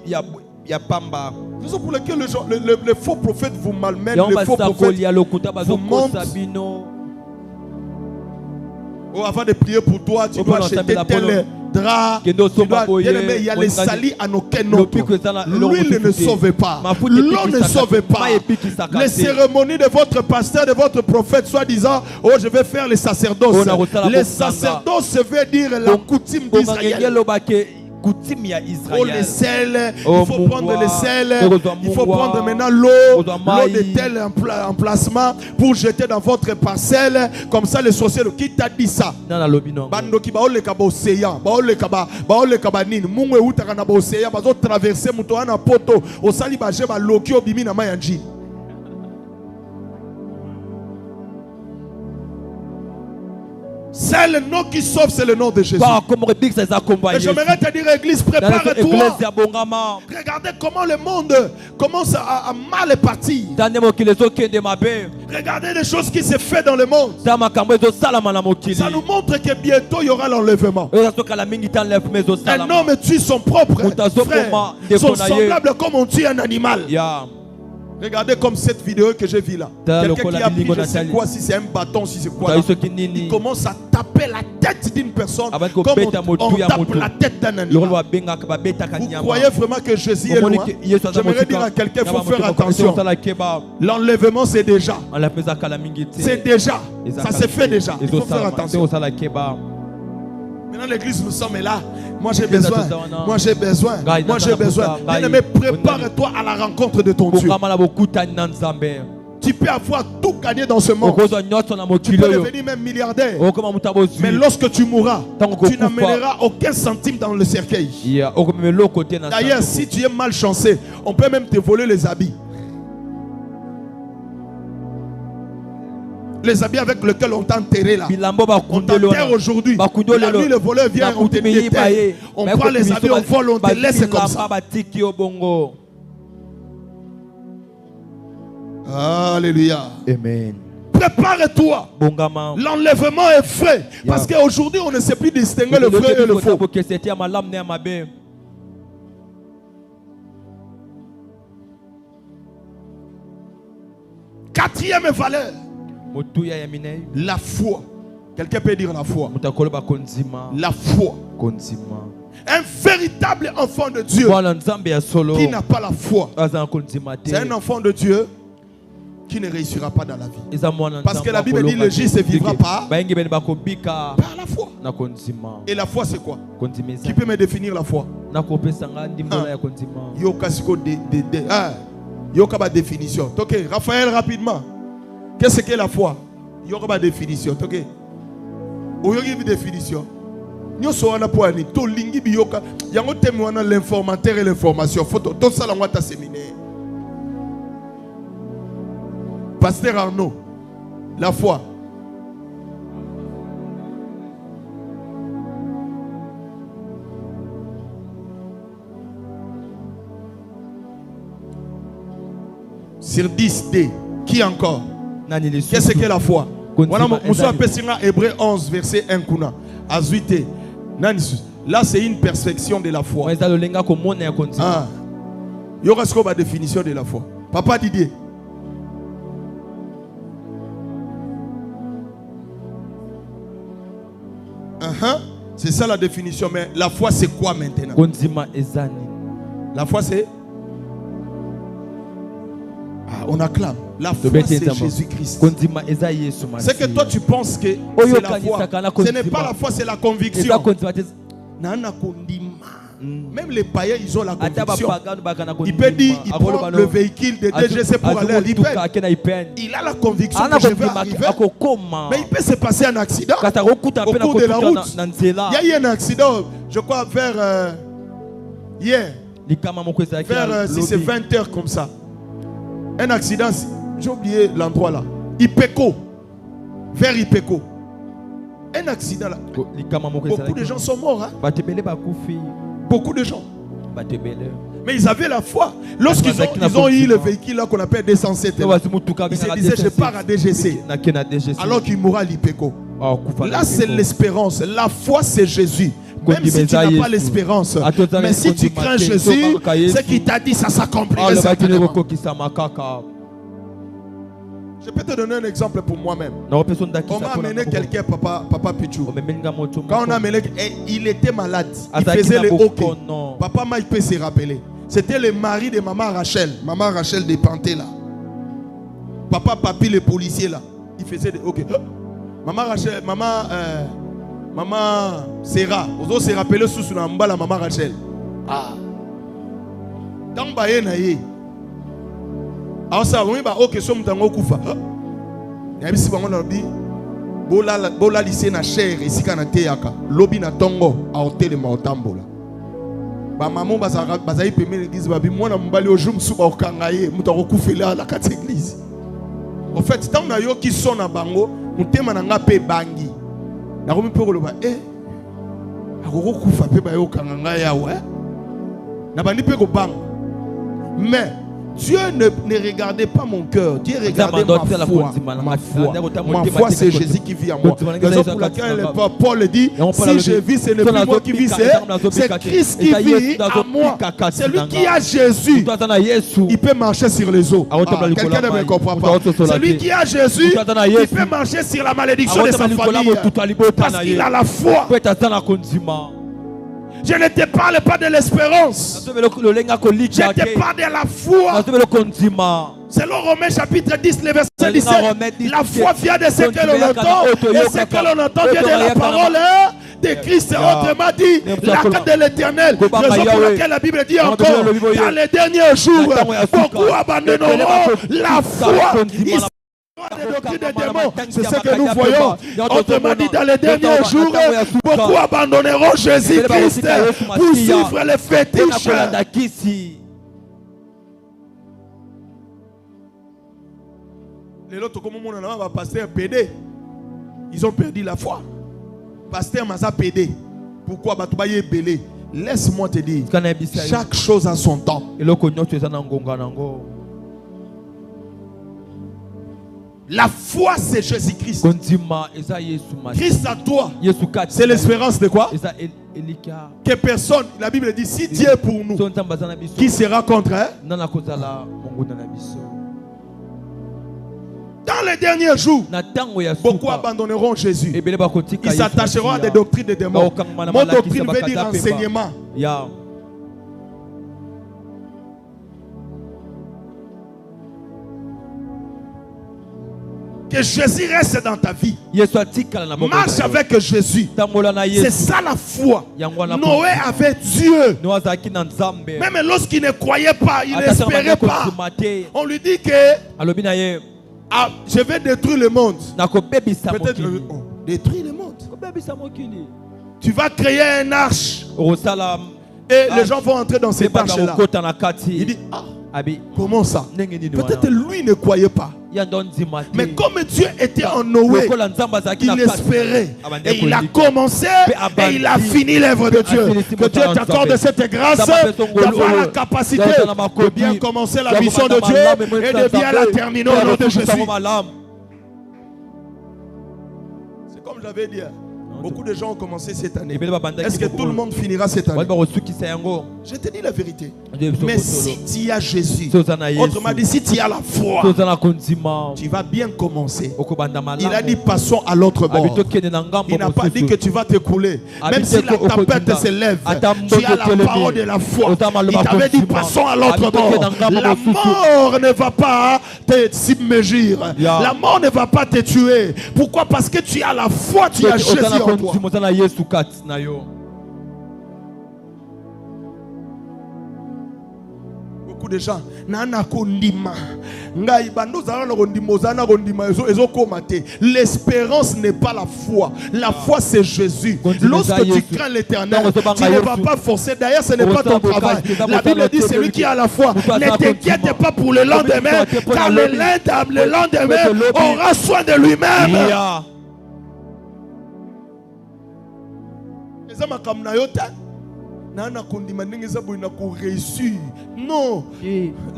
Raison pour laquelle les faux prophètes vous malmènent, les faux prophètes vous mentent. Oh, avant de prier pour toi, tu dois acheter tel drap. Il y a les salis en aucun autre. L'huile ne sauve pas. L'eau ne sauve pas. Les cérémonies de votre pasteur, de votre prophète, soi-disant, oh, je vais faire les sacerdoces. Les sacerdoces veut dire la coutume d'Israël. Oh, les sels, il faut prendre les sels, il faut prendre maintenant l'eau de tel emplacement pour jeter dans votre parcelle. Comme ça, les sorciers, qui t'a dit ça? C'est le nom qui sauve, c'est le nom de Jésus. Et j'aimerais te dire, Église, prépare-toi. Regardez comment le monde commence à mal partir. Regardez les choses qui se font dans le monde. Ça nous montre que bientôt il y aura l'enlèvement. Un homme tue son propre frère, son semblable comme on tue un animal. Regardez comme cette vidéo que j'ai vue là. Quelqu'un qui a pris, je sais quoi, si c'est un bâton, si c'est quoi là. Il commence à taper la tête d'une personne comme on tape la tête d'un animal. Vous croyez vraiment que Jésus est loin? J'aimerais dire à quelqu'un, il faut faire attention. L'enlèvement c'est déjà. C'est déjà. Ça s'est fait déjà. Il faut faire attention. Maintenant l'église nous sommes là. Moi j'ai besoin. Moi j'ai besoin. Moi j'ai besoin. Bien-aimé, prépare-toi à la rencontre de ton Dieu. Tu peux avoir tout gagné dans ce monde. Tu peux devenir même milliardaire. Mais lorsque tu mourras, tu n'amèneras aucun centime dans le cercueil. D'ailleurs, si tu es malchanceux, on peut même te voler les habits. Les habits avec lesquels on t'a enterré là. On t'enterre aujourd'hui. La nuit, le voleur vient, on te déterre. On prend les habits, on vole, on te laisse comme ça. Alléluia.
Amen.
Prépare-toi. L'enlèvement est frais. Parce qu'aujourd'hui, on ne sait plus distinguer le vrai et le faux. Quatrième valeur. La foi. Quelqu'un peut dire la foi. La foi. Un véritable enfant de Dieu qui n'a pas la foi, c'est un enfant de Dieu qui ne réussira pas dans la vie. Parce que la Bible dit le juste ne vivra pas par la foi. Et la foi c'est quoi? Qui peut me définir la foi? Yoka ba définition. Ok, Raphaël rapidement. Qu'est-ce que la foi? Yoka ba définition. Ok. Oyoki bi définition. Nous sommes pour ni to lingi bi yoka. Yango temi wana l'informateur et l'information. Photo. Tout ça la ngwata séminaire. Pasteur Arnaud, la foi. Sur 10D, qui encore? Qu'est-ce que la foi? Hébreu 11, verset 1. Là, c'est une perception de la foi. Ah. Il y aura ce qu'on va définition de la foi. Papa Didier. C'est ça la définition. Mais la foi, c'est quoi maintenant? La foi, c'est... on acclame. La foi, c'est Jésus-Christ. C'est que toi, tu penses que c'est la foi. Ce n'est pas la foi, c'est la conviction. Même les païens, ils ont la conviction. Il peut dire, il prend le véhicule de DGC pour aller à l'Ipen. Il a la conviction que je vais arriver. Mais il peut se passer un accident au cours de la route. Il y a eu un accident, je crois, vers hier. Vers si c'est 20h comme ça. Un accident, j'ai oublié l'endroit là. Ipeco. Vers Ipeco. Un accident là. Beaucoup de gens sont morts. Hein? Beaucoup de gens. Mais ils avaient la foi. Lorsqu'ils ont eu le véhicule là qu'on appelle 207, ils se disaient je pars à DGC. Alors qu'il mourra à l'Ipeco. Là c'est l'espérance. La foi c'est Jésus. Même si tu n'as pas l'espérance. Mais si tu crains Jésus, ce qu'il t'a dit ça s'accomplirait certainement. Je peux te donner un exemple pour moi-même. On m'a amené quelqu'un, Papa Pichou. Quand on a amené, il était malade. Il faisait le hockey. Papa Mike peut se rappeler. C'était le mari de Maman Rachel. Maman Rachel de Panté là. Papa Papi le policier là. Il faisait le hockey. Maman Rachel, Maman Serra. Vous avez se rappelé sous la mbala Maman Rachel. Ah. Dans Baye Naye. Alors ça, on va ok somme tango kufa. Ya bisi bango na bi bola lycée na cher ici kana teyaka. Lobi na tongo a hotel ma otambola. Ba maman bazai pemé l'église ba bi mwana mbali ojoum suba okangaye mutako kufela la kati église. En fait, tant na yo ki sona bango, mutema na nga pe bangi. Na komi pe ko loba akoko kufa pe ba yo kanganga ya ouais. Na bandi pe ko bang. Mais Dieu ne regardait pas mon cœur. Dieu regardait ma foi. Ma foi, c'est Jésus qui vit en moi. Raison pour laquelle Paul dit, si je vis, ce n'est plus moi qui vis, c'est Christ qui vit en moi. Celui qui a Jésus, il peut marcher sur les eaux. Quelqu'un ne me comprend pas. Celui qui a Jésus, il peut marcher sur la malédiction de sa famille. Parce qu'il a la foi. Je ne te parle pas de l'espérance. Je te parle de la foi. Selon Romains chapitre 10, le verset 17, la foi vient de ce que l'on entend. Et ce que l'on entend vient de la parole de Christ. Autrement dit, l'acte de l'éternel. Raison pour laquelle la Bible dit encore, dans les derniers jours, beaucoup abandonneront la foi. Des doctrines des démons, c'est ce que nous voyons. Autrement dit, dans les derniers jours, beaucoup abandonneront Jésus-Christ pour suivre les fétiches. Les autres, comme on a pasteur PD, ils ont perdu la foi. Pasteur Maza PD. Pourquoi Batoubaye Belé? Laisse-moi te dire, chaque chose a son temps. La foi, c'est Jésus-Christ. Christ à toi, c'est l'espérance de quoi? Que personne, la Bible dit, si Dieu est pour nous, qui sera contre? Dans les derniers jours, beaucoup abandonneront Jésus. Ils s'attacheront à des doctrines de démons. Mon doctrine veut dire enseignement. Que Jésus reste dans ta vie. Marche avec Jésus. C'est ça la foi. Noé avait Dieu. Même lorsqu'il ne croyait pas, il n'espérait pas. On lui dit que je vais détruire le monde. Peut-être détruire le monde. Tu vas créer un arche. Et les gens vont entrer dans cette arche-là. Il dit, comment ça? Peut-être lui ne croyait pas. Mais comme Dieu était en Noé, il espérait. Et il a commencé et il a fini l'œuvre de Dieu. Que Dieu t'accorde cette grâce d'avoir la capacité de bien commencer la mission de Dieu et de bien la terminer au nom de Jésus. C'est comme j'avais dit. Beaucoup de gens ont commencé cette année. Est-ce que tout le monde finira cette année? Je te dis la vérité. Mais si tu as Jésus, autrement dit, si tu as la foi, tu vas bien commencer. Il a dit passons à l'autre bord. Il n'a pas dit que tu vas t'écrouler. Même si la tempête s'élève, tu as la parole de la foi. Il t'avait dit passons à l'autre bord. La mort ne va pas te submergir. La mort ne va pas te tuer. Pourquoi? Parce que tu as la foi, tu as Jésus en toi. Beaucoup de gens l'espérance n'est pas la foi. La foi c'est Jésus. Lorsque tu crains l'éternel, tu ne vas pas forcer. D'ailleurs ce n'est pas ton travail. La Bible dit celui qui a la foi ne t'inquiète pas pour le lendemain, car le lendemain aura soin de lui-même. Non,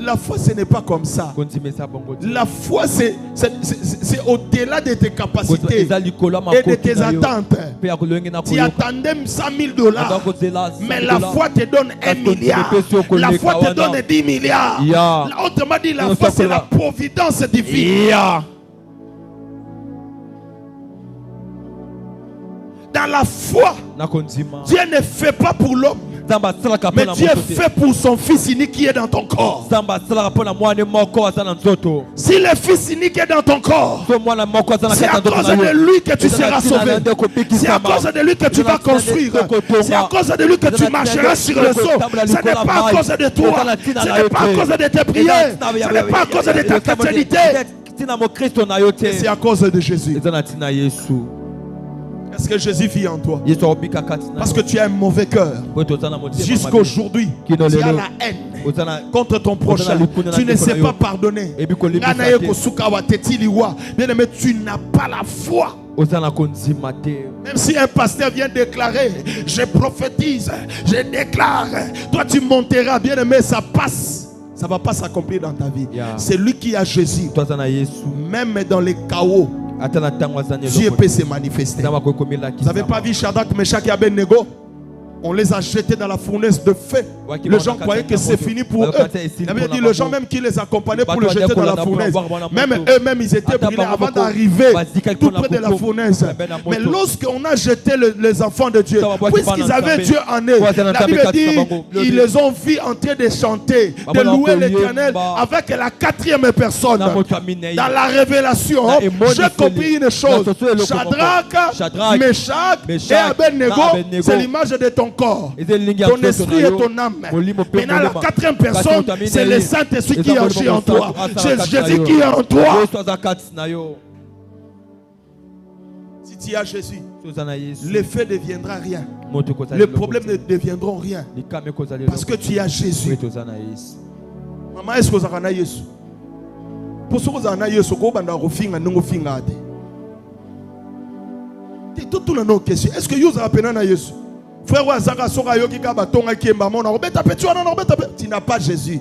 la foi ce n'est pas comme ça. La foi c'est au-delà de tes capacités et de tes attentes. Tu attendais $100,000, mais la foi te donne 1 milliard. La foi te donne 10 milliards. Autrement dit, la foi c'est la providence divine. Dans la foi, Dieu ne fait pas pour l'homme, mais Dieu fait pour son fils unique qui est dans ton corps. Si le fils unique est dans ton corps, c'est à cause de lui que tu seras sauvé. C'est à cause de lui que tu vas construire. C'est à cause de lui que tu marcheras sur le sol. Ce n'est pas à cause de toi. Ce n'est pas à cause de tes prières. Ce n'est pas à cause de ta chrétienté. C'est à cause de Jésus. Est-ce que Jésus vit en toi? Parce que tu as un mauvais cœur. Jusqu'aujourd'hui, tu as la haine contre ton prochain. Tu ne sais pas pardonner. Bien aimé, tu n'as pas la foi. Même si un pasteur vient déclarer, je prophétise, je déclare, toi tu monteras, bien aimé, ça passe. ça ne va pas s'accomplir dans ta vie. C'est lui qui a Jésus. Même dans les chaos, Dieu peut se manifester. Vous n'avez pas vu Shadrach, Meshach et Abednego? On les a jetés dans la fournaise de feu. Les gens croyaient que c'est fini pour eux. Il avait dit, les gens même qui les accompagnaient pour les jeter dans la fournaise, même eux-mêmes, ils étaient brûlés avant d'arriver tout près de la fournaise. Mais lorsqu'on a jeté les enfants de Dieu, puisqu'ils avaient Dieu en eux, la Bible dit, ils les ont vus en train de chanter, de louer l'Éternel avec la quatrième personne. Dans la révélation, j'ai compris une chose. Shadrach, Meshach et Abednego, c'est l'image de ton corps, ton esprit et ton âme. Maintenant, la quatrième personne, c'est le Saint-Esprit qui agit en toi. C'est Jésus qui est en toi. Si tu as Jésus, l'effet ne deviendra rien. Les problèmes ne deviendront rien. Parce que tu as Jésus. Maman, est-ce que vous avez Jésus? Pour ce que vous avez Jésus, vous avez Jésus. Est-ce que vous avez Jésus? Frère, tu n'as pas Jésus.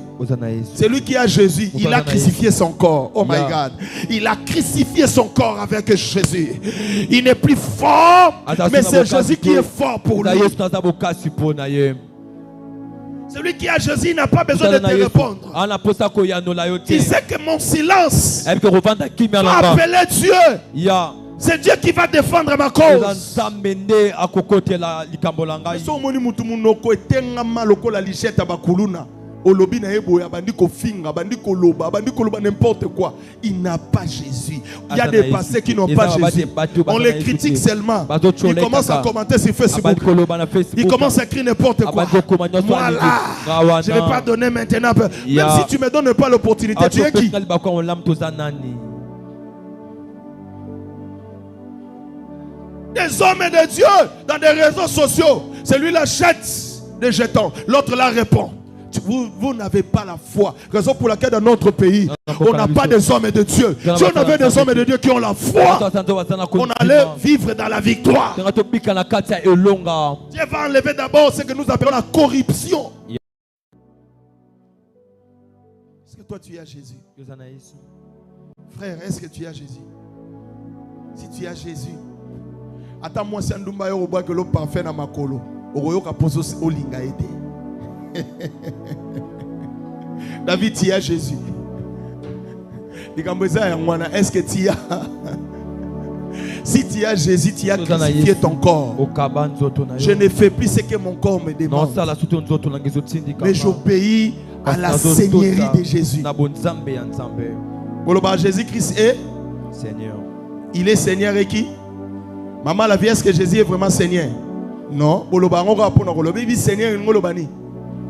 C'est lui qui a Jésus. Il a crucifié son corps. Oh my God. Il a crucifié son corps avec Jésus. Il n'est plus fort, mais c'est Jésus qui est fort pour lui. Celui qui a Jésus, il n'a pas besoin de te répondre. Tu sais que mon silence va appeler Dieu. C'est Dieu qui va défendre ma cause. N'importe quoi. Il n'a pas Jésus. Il y a des pasteurs qui n'ont pas Jésus. On les critique seulement. Ils commencent à commenter sur Facebook. Ils commencent à écrire n'importe quoi. Moi là, je ne vais pas donner maintenant. Même si tu ne me donnes pas l'opportunité, tu es qui? Des hommes et des dieux dans des réseaux sociaux. Celui-là jette des jetons, l'autre là répond. Vous n'avez pas la foi. Raison pour laquelle dans notre pays, on n'a pas des hommes et de Dieu. Si on avait des hommes et de Dieu qui ont la foi, on allait vivre dans la victoire. Dieu va enlever d'abord ce que nous appelons la corruption. Est-ce que toi tu as Jésus? Frère, est-ce que tu as Jésus? Si tu as Jésus, attends-moi, c'est un dumba yo bois que l'eau parfait na makolo. Oroyo kaposo olinga ede. David, tu as Jésus. Est-ce que tu as? Si tu as Jésus, tu as crucifié ton corps. Je ne fais plus ce que mon corps me demande, mais j'obéis à la seigneurie de Jésus. Jésus-Christ est Seigneur. Il est Seigneur et qui? Maman, la vie, est-ce que Jésus est vraiment Seigneur? Non. Seigneur,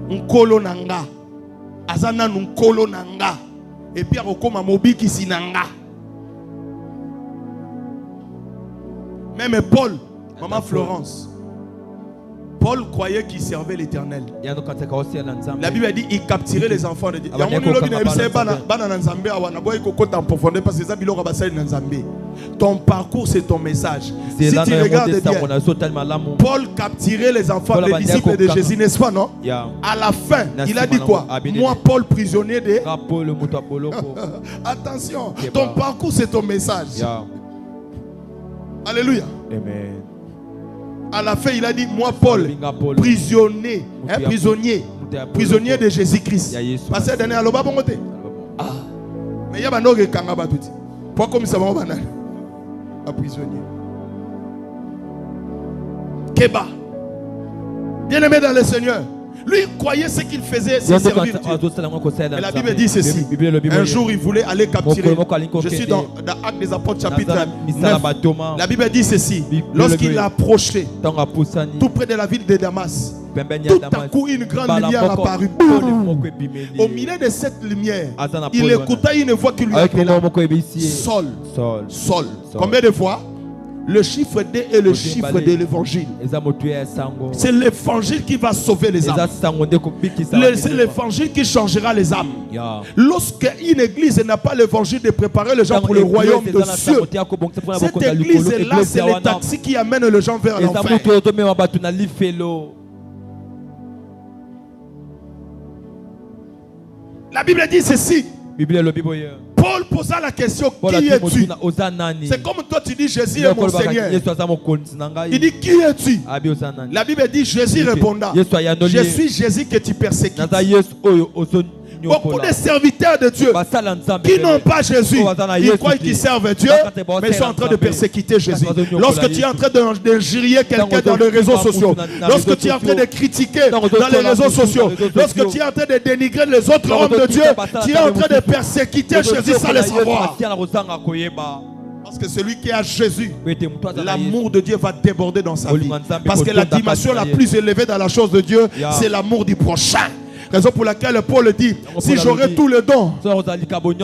nkolo nanga. Azana nkolo nanga. Et puis akoma mobiki sinanga. Même Paul, maman Florence. Paul croyait qu'il servait l'Éternel. La Bible dit qu'il capturait les enfants de Dieu. Ton parcours, c'est ton message. Si tu regardes bien, Paul capturait les enfants des disciples de Jésus, n'est-ce pas, non? À la fin, il a dit quoi? Moi, Paul, prisonnier de... Attention, ton parcours, c'est ton message. Alléluia. Amen. À la fin, il a dit, moi, Paul, prisonnier, prisonnier de Jésus-Christ. Parce que dernier, alors, mais il y a un autre kangaba tout. Pourquoi comme ça va banal? Un prisonnier. Keba. Bien-aimé dans le Seigneur. Lui, il croyait ce qu'il faisait, c'est servir Dieu. Mais la Bible dit ceci. Un jour, il voulait aller capturer. Je suis dans Actes des Apôtres, chapitre 9. La Bible dit ceci. Lorsqu'il a approché, tout près de la ville de Damas, tout à coup, une grande lumière apparut. Au milieu de cette lumière, il écouta une voix qui lui appela. Saul, Saul. Combien de fois? Le chiffre 2 est le chiffre de l'évangile. C'est l'évangile qui va sauver les âmes. C'est l'évangile qui changera les âmes. Lorsque une église n'a pas l'évangile de préparer les gens pour le royaume de Dieu, cette église-là, c'est le taxi qui amène les gens vers l'enfer. La Bible dit ceci. Paul posa la question, qui es-tu? C'est comme toi tu dis Jésus est mon Seigneur. Il dit, qui es-tu? La Bible dit, Jésus répondant, je suis Jésus que tu persécutes. Beaucoup de serviteurs de Dieu qui n'ont pas Jésus, ils croient qu'ils servent Dieu, mais ils sont en train de persécuter Jésus. Lorsque tu es en train d'injurier quelqu'un dans les réseaux sociaux, lorsque tu es en train de critiquer dans les réseaux sociaux, lorsque tu es en train de dénigrer les autres hommes de Dieu, tu es en train de persécuter Jésus sans le savoir. Parce que celui qui a Jésus, l'amour de Dieu va déborder dans sa vie. Parce que la dimension la plus élevée dans la chose de Dieu, c'est l'amour du prochain. Raison pour laquelle Paul dit, si j'aurais tous les dons,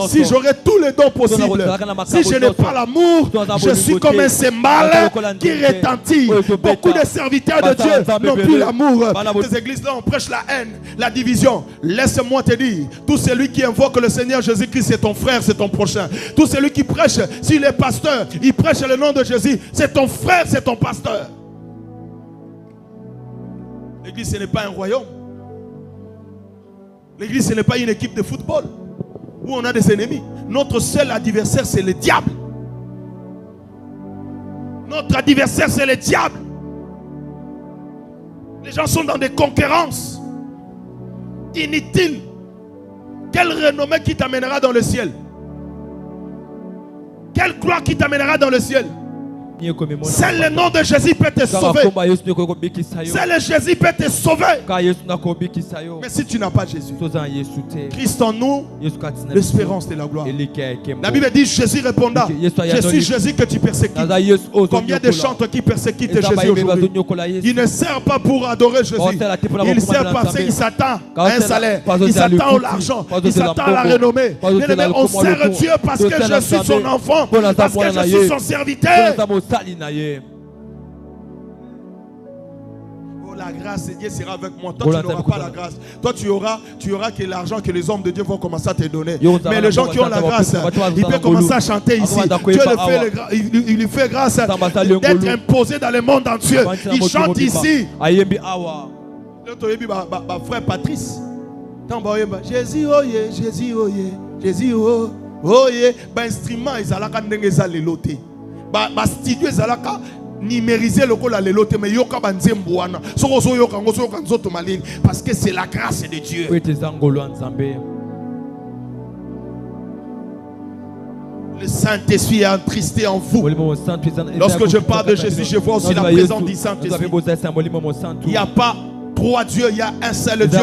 si j'aurais tous les dons possibles, si je n'ai pas l'amour, je suis comme un cymbale qui retentit. Beaucoup de serviteurs de Dieu n'ont plus l'amour. Dans ces églises-là, on prêche la haine, la division. Laisse-moi te dire, tout celui qui invoque le Seigneur Jésus-Christ, c'est ton frère, c'est ton prochain. Tout celui qui prêche, s'il est pasteur, il prêche le nom de Jésus, c'est ton frère, c'est ton pasteur. L'église, ce n'est pas un royaume. L'église, ce n'est pas une équipe de football où on a des ennemis. Notre seul adversaire, c'est le diable. Notre adversaire, c'est le diable. Les gens sont dans des concurrences inutiles. Quelle renommée qui t'amènera dans le ciel? Quelle gloire qui t'amènera dans le ciel? Seul le nom de Jésus peut te sauver. Seul le Jésus peut te sauver. Mais si tu n'as pas Jésus, Christ en nous, l'espérance de la gloire. La Bible dit, Jésus répondant, je suis Jésus que tu persécutes. Combien de chantres qui persécutent Jésus aujourd'hui? Il ne sert pas pour adorer Jésus. Il sert parce qu'il s'attend à un salaire. Il s'attend à l'argent. Il s'attend à la renommée. On sert Dieu parce que je suis son enfant. Parce que je suis son serviteur. Oh, la grâce de Dieu sera avec moi. Toi, tu n'auras pas la grâce. Toi, tu auras que l'argent que les hommes de Dieu vont commencer à te donner. Mais les gens qui ont la grâce, ils peuvent commencer à chanter ici. Dieu il lui fait grâce d'être imposé dans le monde entier. Il chante ici. Frère Patrice, Jésus, oh yeah, Jésus, oh yeah, Jésus, oh yeah. Instrument, ils allaient les loter. Studio ezalaka numériser le col à l'élote mais yoka banzemboana sokoso yoka ngoso yoka nzoto malini parce que c'est la grâce de Dieu. Le Saint-Esprit est entristé en vous. Lorsque je parle de Jésus, je vois aussi la présence du Saint-Esprit. Il n'y a pas trois dieux, il y a un seul Dieu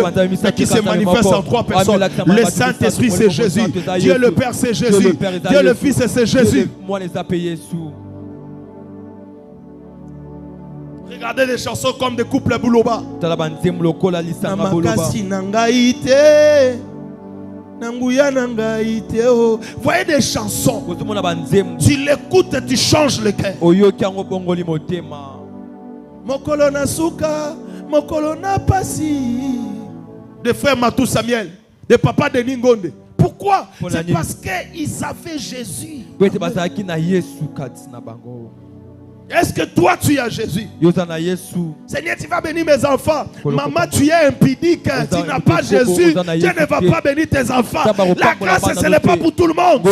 qui se manifeste en trois personnes. Le Saint-Esprit, c'est Jésus. Dieu le Père, c'est Jésus. Dieu le Fils, c'est Jésus. Regardez les chansons comme des couples bouloba. Voyez des chansons. Tu l'écoutes et tu changes le cœur. Mokolo na suka, mokolo na pasi. De frère Matou Samuel, de papa de Ningonde. Pourquoi? C'est parce qu'ils avaient Jésus. Est-ce que toi tu as Jésus? Seigneur, tu vas bénir mes enfants. Maman, tu es impudique. Tu n'as pas Jésus. Dieu ne va pas bénir tes enfants. La grâce, ce n'est pas pour tout le monde.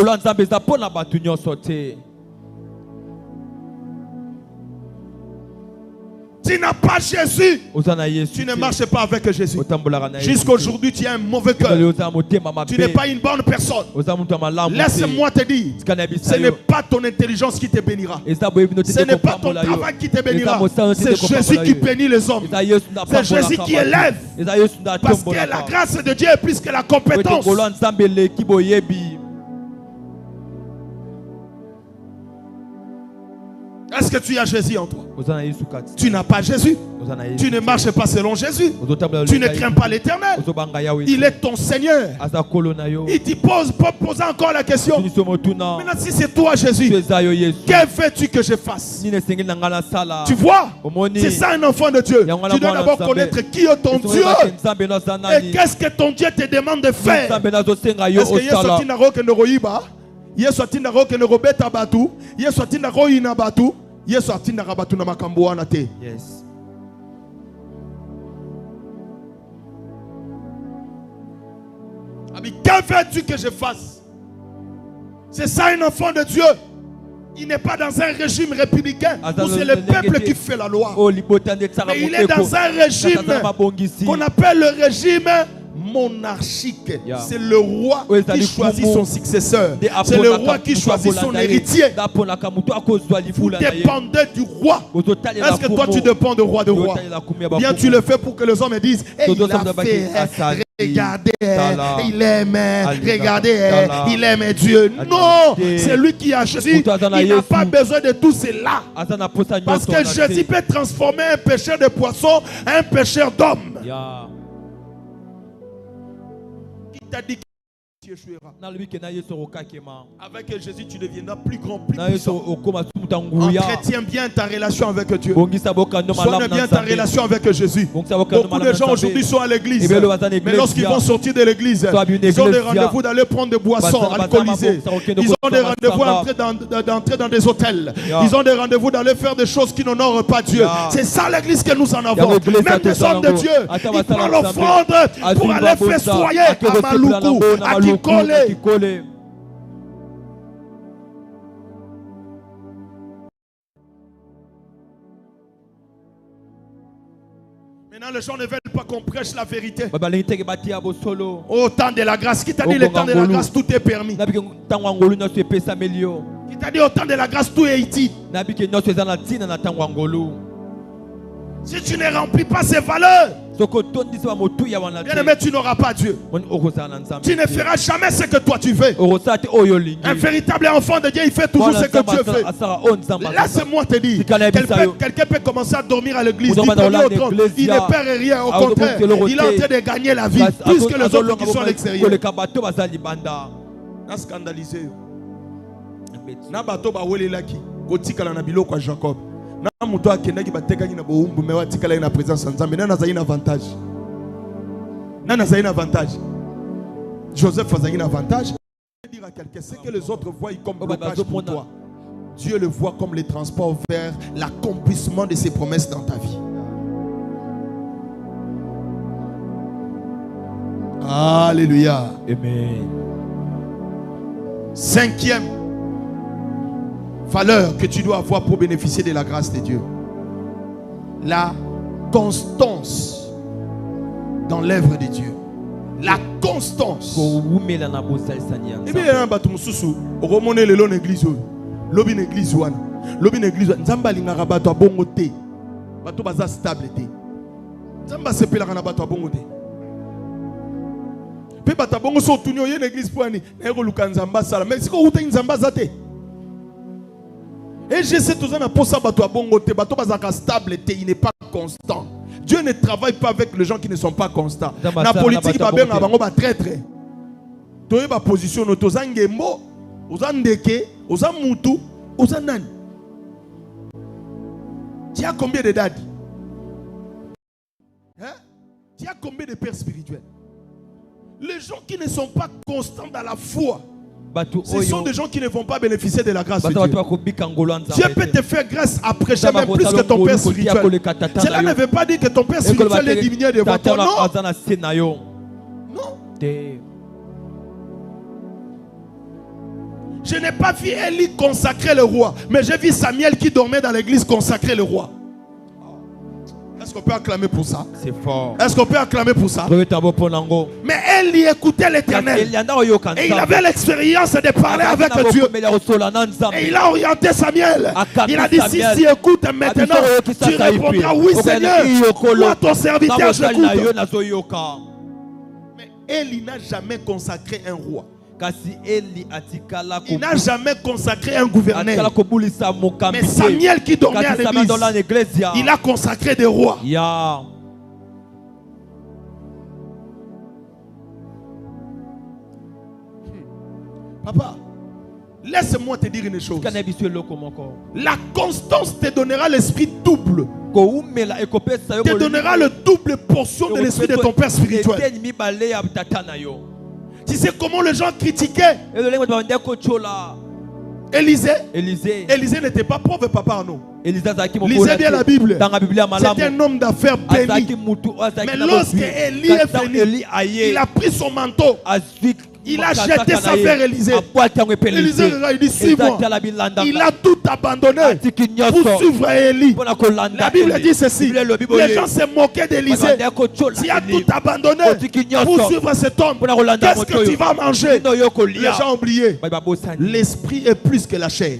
Tu n'as pas Jésus. Tu ne marches pas avec Jésus. Jusqu'aujourd'hui, tu as un mauvais cœur. Tu n'es pas une bonne personne. Laisse-moi te dire, ce n'est pas ton intelligence qui te bénira. Ce n'est pas ton travail qui te bénira. C'est Jésus qui bénit les hommes. C'est Jésus qui élève. Parce que la grâce de Dieu est plus que la compétence. Est-ce que tu as Jésus en toi? Tu n'as pas Jésus. Tu ne marches pas selon Jésus. Tu ne crains pas l'Éternel. Il est ton Seigneur. Il te pose encore la question. Maintenant, si c'est toi Jésus, que veux-tu que je fasse? Tu vois, c'est ça un enfant de Dieu. Tu dois d'abord connaître qui est ton Dieu et qu'est-ce que ton Dieu te demande de faire. Est-ce que Yesu atinda roke ne robeta batu, Yesu atinda roi na batu, Yesu atinda rabatu na makambo wana te. Yes. Que veux-tu que je fasse? C'est ça un enfant de Dieu. Il n'est pas dans un régime républicain où c'est le peuple qui fait la loi. Mais il est dans un régime qu'on appelle le régime monarchique. C'est le roi qui choisit son successeur. C'est le roi qui choisit son héritier. Vous dépendez du roi. Est-ce que toi tu dépends du roi de roi? Bien tu le fais pour que les hommes disent il a fait, regardez, il aime, regardez, il aime Dieu. Non, c'est lui qui a choisi. Il n'a pas besoin de tout cela. Parce que Jésus peut transformer un pêcheur de poissons en un pêcheur d'hommes. T'a dit que tu échoueras. Avec Jésus, tu deviendras plus grand, plus puissant. Entretiens bien ta relation avec Dieu. Soigne bien ta relation avec Jésus. Beaucoup de gens aujourd'hui sont à l'église. Mais lorsqu'ils vont sortir de l'église, ils ont des rendez-vous d'aller prendre des boissons alcoolisées. Ils ont des rendez-vous d'entrer dans des hôtels. Ils ont des rendez-vous d'aller faire des choses qui n'honorent pas Dieu. C'est ça l'église que nous en avons. Même des hommes de Dieu, ils prennent l'offrande pour aller festoyer à Maluku, à Kikole. Maintenant, les gens ne veulent pas qu'on prêche la vérité. Au temps de la grâce. Qui t'a dit le temps de la grâce, tout est permis? Qui t'a dit au temps de la grâce, tout est utile? Si tu ne remplis pas ces valeurs, bien aimé, tu n'auras pas Dieu. Tu ne feras jamais ce que toi tu veux. Un véritable enfant de Dieu, il fait toujours ce que Dieu fait. Laisse-moi te dire, quelqu'un peut commencer à dormir à l'église, il ne perd rien, au contraire, il est en train de gagner la vie, plus que les autres qui sont à l'extérieur. Na scandalisé. Na bato ba welelaki, kotikala na biloko Jacob. Na muto akendaki batekaki na boumbu me watikala na présence nzambe na nazali na avantage. Na nazali na avantage. Joseph azali na avantage. Dire à quelqu'un ce que les autres voient comme blocage pour toi, Dieu le voit comme les transports vers l'accomplissement de ses promesses dans ta vie. Alléluia.
Amen.
Cinquième valeur que tu dois avoir pour bénéficier de la grâce de Dieu: la constance dans l'œuvre de Dieu. La constance. Et bien, il y a un bâton sous remonter le long de l'église. L'obin église one. L'obin église. Nzamba lingara bato a bongo te. Bato baza stable te. Nzamba se pela kana bato a bongo te. Pe bato a bongo so tunyo ye l'église poani. Ero luka nzamba sala. Mais si ko uta nzamba zate. Et je sais tous en pour ça bato a bongo te. Bato baza stable te. Il n'est pas constant. Dieu ne travaille pas avec les gens qui ne sont pas constants. La politique va bien avoir un traître. Tu as une position, tu as un gembo, tu as un deke, tu as un moutou, tu as un nan. Tu as combien de dads? Tu as combien de pères spirituels? Les gens qui ne sont pas constants dans la foi, ce sont des gens qui ne vont pas bénéficier de la grâce de Dieu. Dieu peut te faire grâce à prêcher même plus que ton père spirituel. Cela ne veut pas dire que ton père spirituel est diminué devant toi. Non. Non. Je n'ai pas vu Élie consacrer le roi, mais j'ai vu Samuel qui dormait dans l'église consacrer le roi. Est-ce qu'on peut acclamer pour ça?
C'est fort.
Est-ce qu'on peut acclamer pour ça? Mais Élie écoutait l'Éternel. Et il avait l'expérience de parler avec Dieu. Et il a orienté Samuel. Il a dit, si tu écoutes maintenant, tu répondras, oui Seigneur, moi ton serviteur j'écoute. Mais Élie n'a jamais consacré un roi. Il n'a jamais consacré un gouverneur. Mais Samuel qui dormait à l'église, il a consacré des rois. Papa, laisse-moi te dire une chose. La constance te donnera l'esprit double. Te donnera le double portion de l'esprit de ton père spirituel. Tu sais comment les gens critiquaient Élisée? Élisée n'était pas pauvre, papa, non. Lisez bien la Bible. C'est un homme d'affaires béni. Mais lorsque Élie est venu, il a pris son manteau. Il a jeté sa affaire Élisée. Élisée il dit suis-moi. Il a tout abandonné pour suivre Élie. La Bible dit ceci. Les gens se moquaient d'Élisée. Tu as tout abandonné pour suivre cet homme. Qu'est-ce que tu vas manger? Les gens ont oublié. L'esprit est plus que la chair.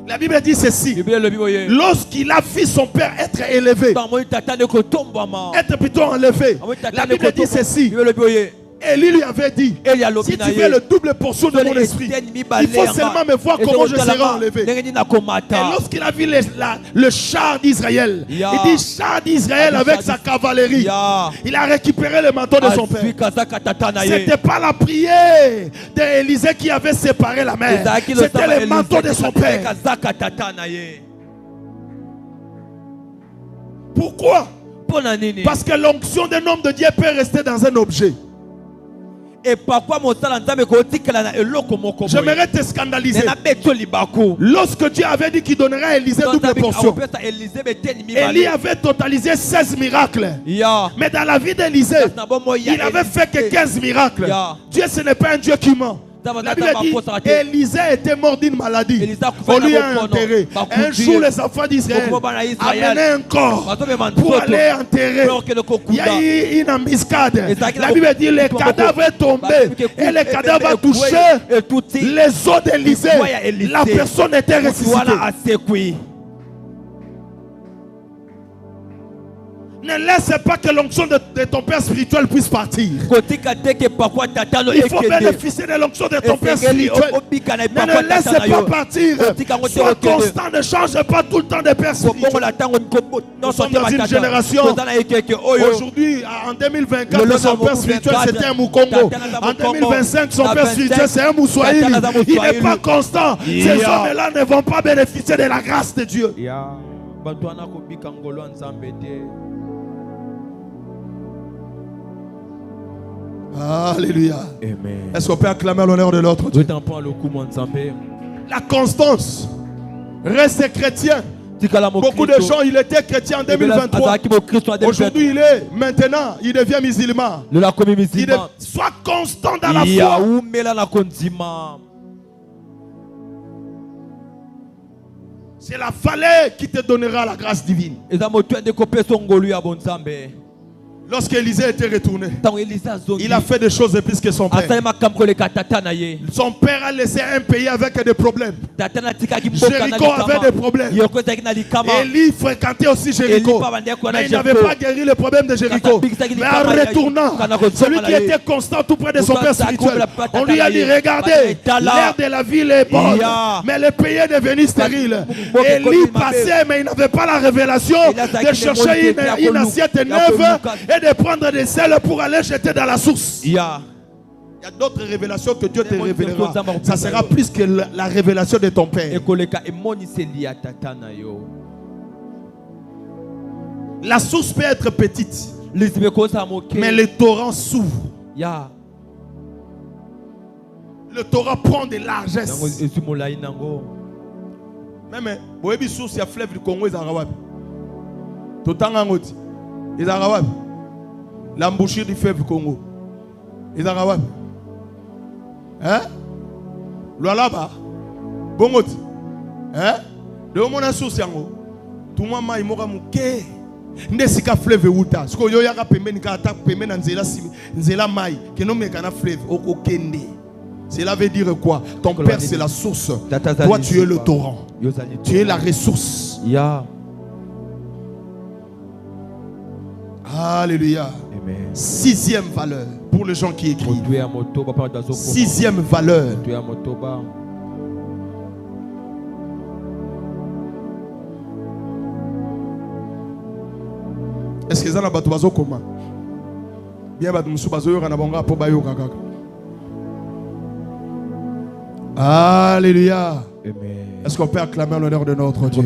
La Bible dit ceci. Lorsqu'il a vu son père être élevé, être plutôt enlevé, la Bible dit ceci. Élie lui avait dit, si tu veux le double portion de mon esprit, il faut seulement me voir comment je serai enlevé. Et lorsqu'il a vu le char d'Israël, il dit char d'Israël avec sa cavalerie, il a récupéré le manteau de son père. Ce n'était pas la prière d'Élisée qui avait séparé la mer, c'était le manteau de son père. Pourquoi? Parce que l'onction d'un homme de Dieu peut rester dans un objet. J'aimerais te scandaliser. Lorsque Dieu avait dit qu'il donnerait à Élisée double portion, Élie avait totalisé 16 miracles. Mais dans la vie d'Élisée, il avait fait que 15 miracles. Dieu, ce n'est pas un Dieu qui ment. La Bible dit Élisée était mort d'une maladie. On lui a enterré. Un jour, les enfants d'Israël amenaient un corps pour aller enterrer. Il y a eu une embuscade. La Bible dit le cadavre est tombé et le cadavre a touché les os d'Élisée. La personne était ressuscitée. Ne laisse pas que l'onction de ton père spirituel puisse partir. Il faut bénéficier de l'onction de ton père spirituel. Ne laisse pas partir. Sois constant, ne change pas tout le temps de père spirituel. Nous sommes dans une génération. Aujourd'hui, en 2024, son père spirituel c'était un Mukongo. En 2025, son père spirituel c'est un Moussoaïli. Il n'est pas constant. Ces hommes-là ne vont pas bénéficier de la grâce de Dieu. Alléluia. Est-ce qu'on peut acclamer l'honneur de l'autre Dieu? La constance. Reste chrétien. Beaucoup de gens, il était chrétien en 2023. Aujourd'hui, il est maintenant, il devient musulman. Sois constant dans la foi. C'est la vallée qui te donnera la grâce divine. Lorsqu'Élisée était retourné, il a fait des choses de plus que son père. Son père a laissé un pays avec des problèmes. Jéricho avait des problèmes. Élie fréquentait aussi Jéricho. Mais il n'avait pas guéri le problème de Jéricho. Mais en retournant, celui qui était constant tout près de son père spirituel, on lui a dit regardez, l'air de la ville est bonne, mais le pays est devenu stérile. Élie passait, mais il n'avait pas la révélation de chercher une assiette neuve et de prendre des sels pour aller jeter dans la source. Il y a d'autres révélations que Dieu te révélera. Ça sera plus que la révélation de ton père. La source peut être petite, mais le torrent s'ouvre. Le torrent prend de largesse. Même si source il y a fleuve du Congo, ils ont l'embouchure du fleuve Congo. Ils ont hein? L'oualaba. Bongoti. Hein? Le moment où source yango. Tout le monde m'a mouké. Ndesika fleuve uta. Ce que yo yaka pembeni ka attaque pembeni na nzela mai. Que no mekana fleuve okokende. Cela veut dire quoi? Ton père c'est la source. Toi tu es le torrent. Tu es la ressource. Alléluia. Amen. 6e valeur pour les gens qui écrivent. 6e valeur. Est-ce que ça n'a pas de bazo comment? Bien, bah, nous sommes bazo na bonga pour bayo kaka. Alléluia. Est-ce qu'on peut acclamer l'honneur de notre Dieu?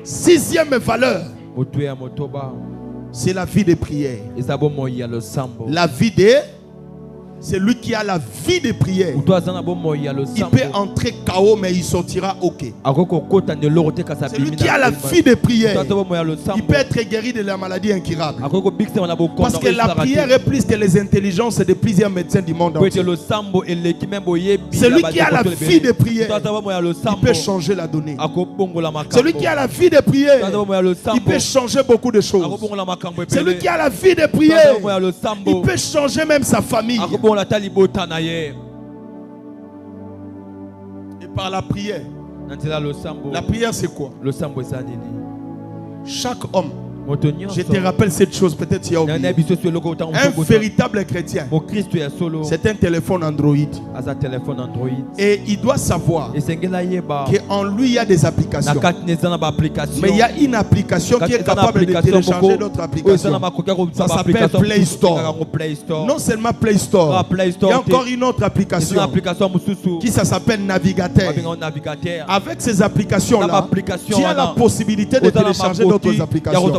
6e valeur. C'est la vie de prière. La vie de C'est lui qui a la vie de prière. Il peut entrer KO mais il sortira OK. C'est lui qui a la vie de prière. Il peut être guéri de la maladie incurable. Parce que la prière est plus que les intelligences de plusieurs médecins du monde entier. C'est lui qui a la vie de prière. Il peut changer la donnée. Celui qui a la vie de prière, il peut changer beaucoup de choses. Celui qui a la vie de prière, il peut changer même sa famille. Et par la prière, la prière c'est quoi? Chaque homme, je te rappelle cette chose, peut-être tu as oublié. Un véritable chrétien, c'est un téléphone Android. Et il doit savoir qu'en lui il y a des applications. Mais il y a une application qui est capable de télécharger d'autres applications. Ça s'appelle Play Store. Non seulement Play Store, il y a encore une autre application qui s'appelle Navigateur. Avec ces applications-là, tu as la possibilité de télécharger d'autres applications.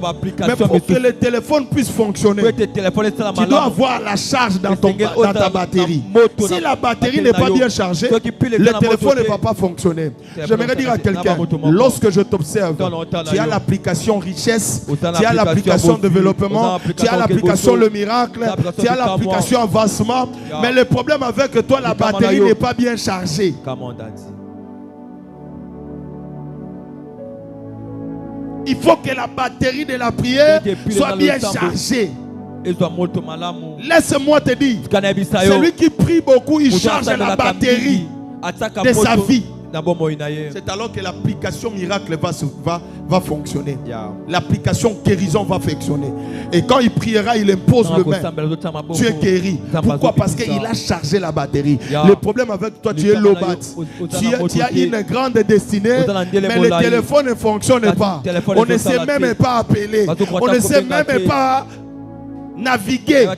Mais pour que le téléphone puisse fonctionner, tu dois avoir la charge dans ta batterie. Si la batterie n'est pas bien chargée, le téléphone ne va pas fonctionner. J'aimerais dire à quelqu'un, lorsque je t'observe, tu as l'application richesse, tu as l'application développement, tu as l'application le miracle, tu as l'application avancement, mais le problème avec toi, la batterie n'est pas bien chargée. Il faut que la batterie de la prière soit bien chargée. Laisse-moi te dire, celui qui prie beaucoup, il charge la batterie de sa vie. C'est alors que l'application miracle va fonctionner. L'application guérison va fonctionner. Et quand il priera, il impose le main. Tu es guéri. Pourquoi? Parce qu'il a chargé la batterie. Le problème avec toi, tu es low-bat. Tu as une grande destinée, mais le téléphone ne fonctionne pas. On ne sait même pas appeler. On ne sait même pas naviguer.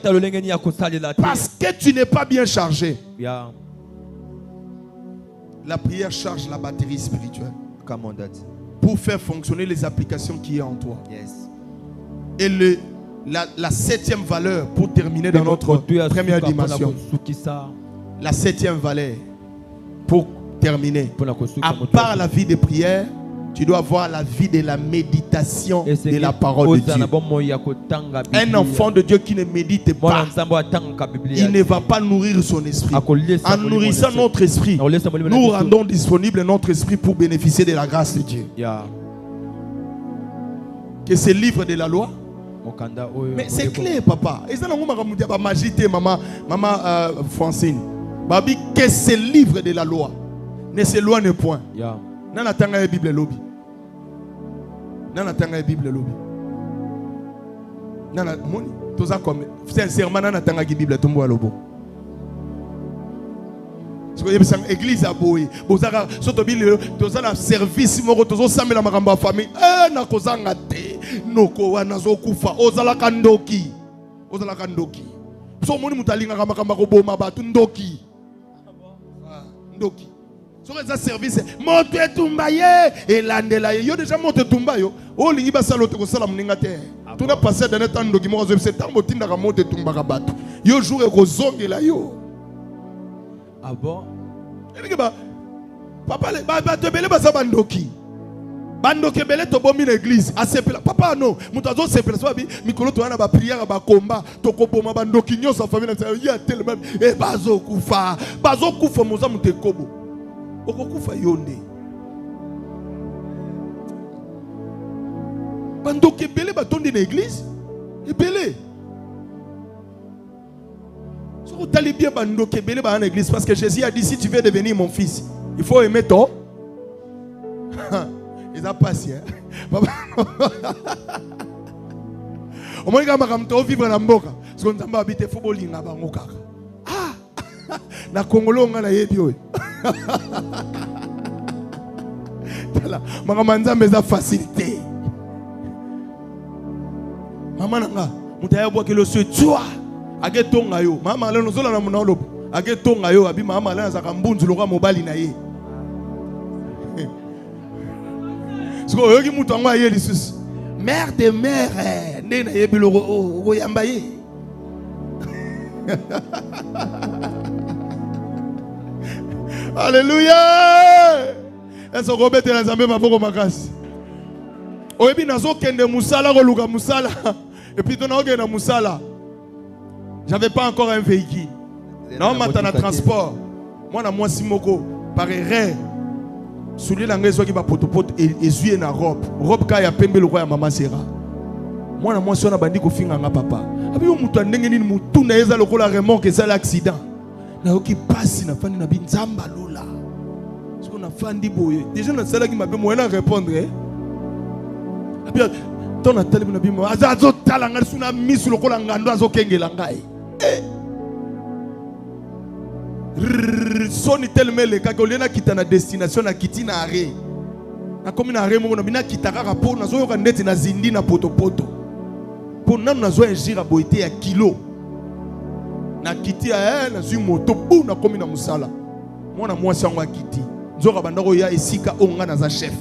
Parce que tu n'es pas bien chargé. La prière charge la batterie spirituelle pour faire fonctionner les applications qui sont en toi. Et la septième valeur, pour terminer dans notre première dimension, la septième valeur, pour terminer, à part la vie de prière, tu dois avoir la vie de la méditation de la parole de Dieu. Un enfant de Dieu qui ne médite pas, il ne va pas nourrir son esprit. En nourrissant notre esprit, nous rendons disponible notre esprit pour bénéficier de la grâce de Dieu. Que c'est le livre de la loi. Mais c'est clair, papa. Et ça, maman Francine. Babi, que c'est le livre de la loi. Ne s'éloigne point. Nana tanga Bible lobby. Nana tanga Bible lobby. Nana moni toza comme sincèrement nana tanga Bible tombo alobo. Parce que yebisang église aboyi. Bozaka soto bile toza na service moko tozo samela makamba famille. Na kozanga te. Noko wana zokufa ozala kandoki. Ozala kandoki. So moni mutalinga makamba ko boma batu ndoki. Ndoki. Sur les services, monte tumbaye et landela yo déjà monte tumbayo. Oh lingi basalo te ko sala muninga te. Tu n'as passé dans temps ndoki mo zo c'est tango tinda ka monte tumbaka batu. Yo jour e ko zongela yo.
Ah bon?
Papa ba te bele basa bandoki. Bandoki bele to bomi l'église. Asepela papa non, mutazo sepela so bi mikolo to wana ba prière ba combat to ko boma bandoki nyo sa famille na ya tellement e bazo kufa moza mutekobo. Okufa yonde. Bandoki belé batonde dans l'église. Et belé. Si vous allez bien bandoki belé dans l'église parce que Jésus a dit si tu veux devenir mon fils, il faut aimer ton. Ils ont passé. Papa. Au moins quand makamto vivre na mboka. Parce qu'on s'amba habiter faut bolinga bango kaka. Ah. Na Congolo nga na yebi oyo. Maman Nzambe za facilité. Maman nanga mutaya bwa kilo se tua agetonga yo. Maman le nozola na muna lobo. Agetonga yo abi maman la za kambunzu loka mobali na ye. Siko yo ki mutu ngwa ye lisusu. Mère de mère ne na yebi loko o yamba ye. Alléluia. Est-ce qu'on peut mettre les amis ma boko makasi? Oyebi nazo kende musala ko luka musala. Et puis ton oge na musala. J'avais pas encore un véhicule. Non, maintenant transport. Moi na moi simoko par erreur. Souli la ngezo ki ba potopoto ezuye na robe. Robe ka ya pembe lo ya mama sera. Moi na moi sona bandi ko finga nga papa. Abi yo mutu ndenge nini mutu na eza lokola remorque eza l'accident. Na oki passe na fandi na binzamba lola. Ce qu'on a fandi boye. Déjà na sala ki mabe moi na répondre. Abi ton atali na bimo azazo tala nga suna misu lokola ngando azo kengela ngai. Soni tellement le cas que l'on a quitté na destination na quitté na arrêt. Na comme na arrêt mo na bina kitaka rapport na zo yo ndeti na zindi na poto poto. Pour nam na zo injira boité ya kilo. Na quitté a na zu moto pou na comme na musala. Moi na moi sango quitté. Nzoka bandako ya esika onga na za chef.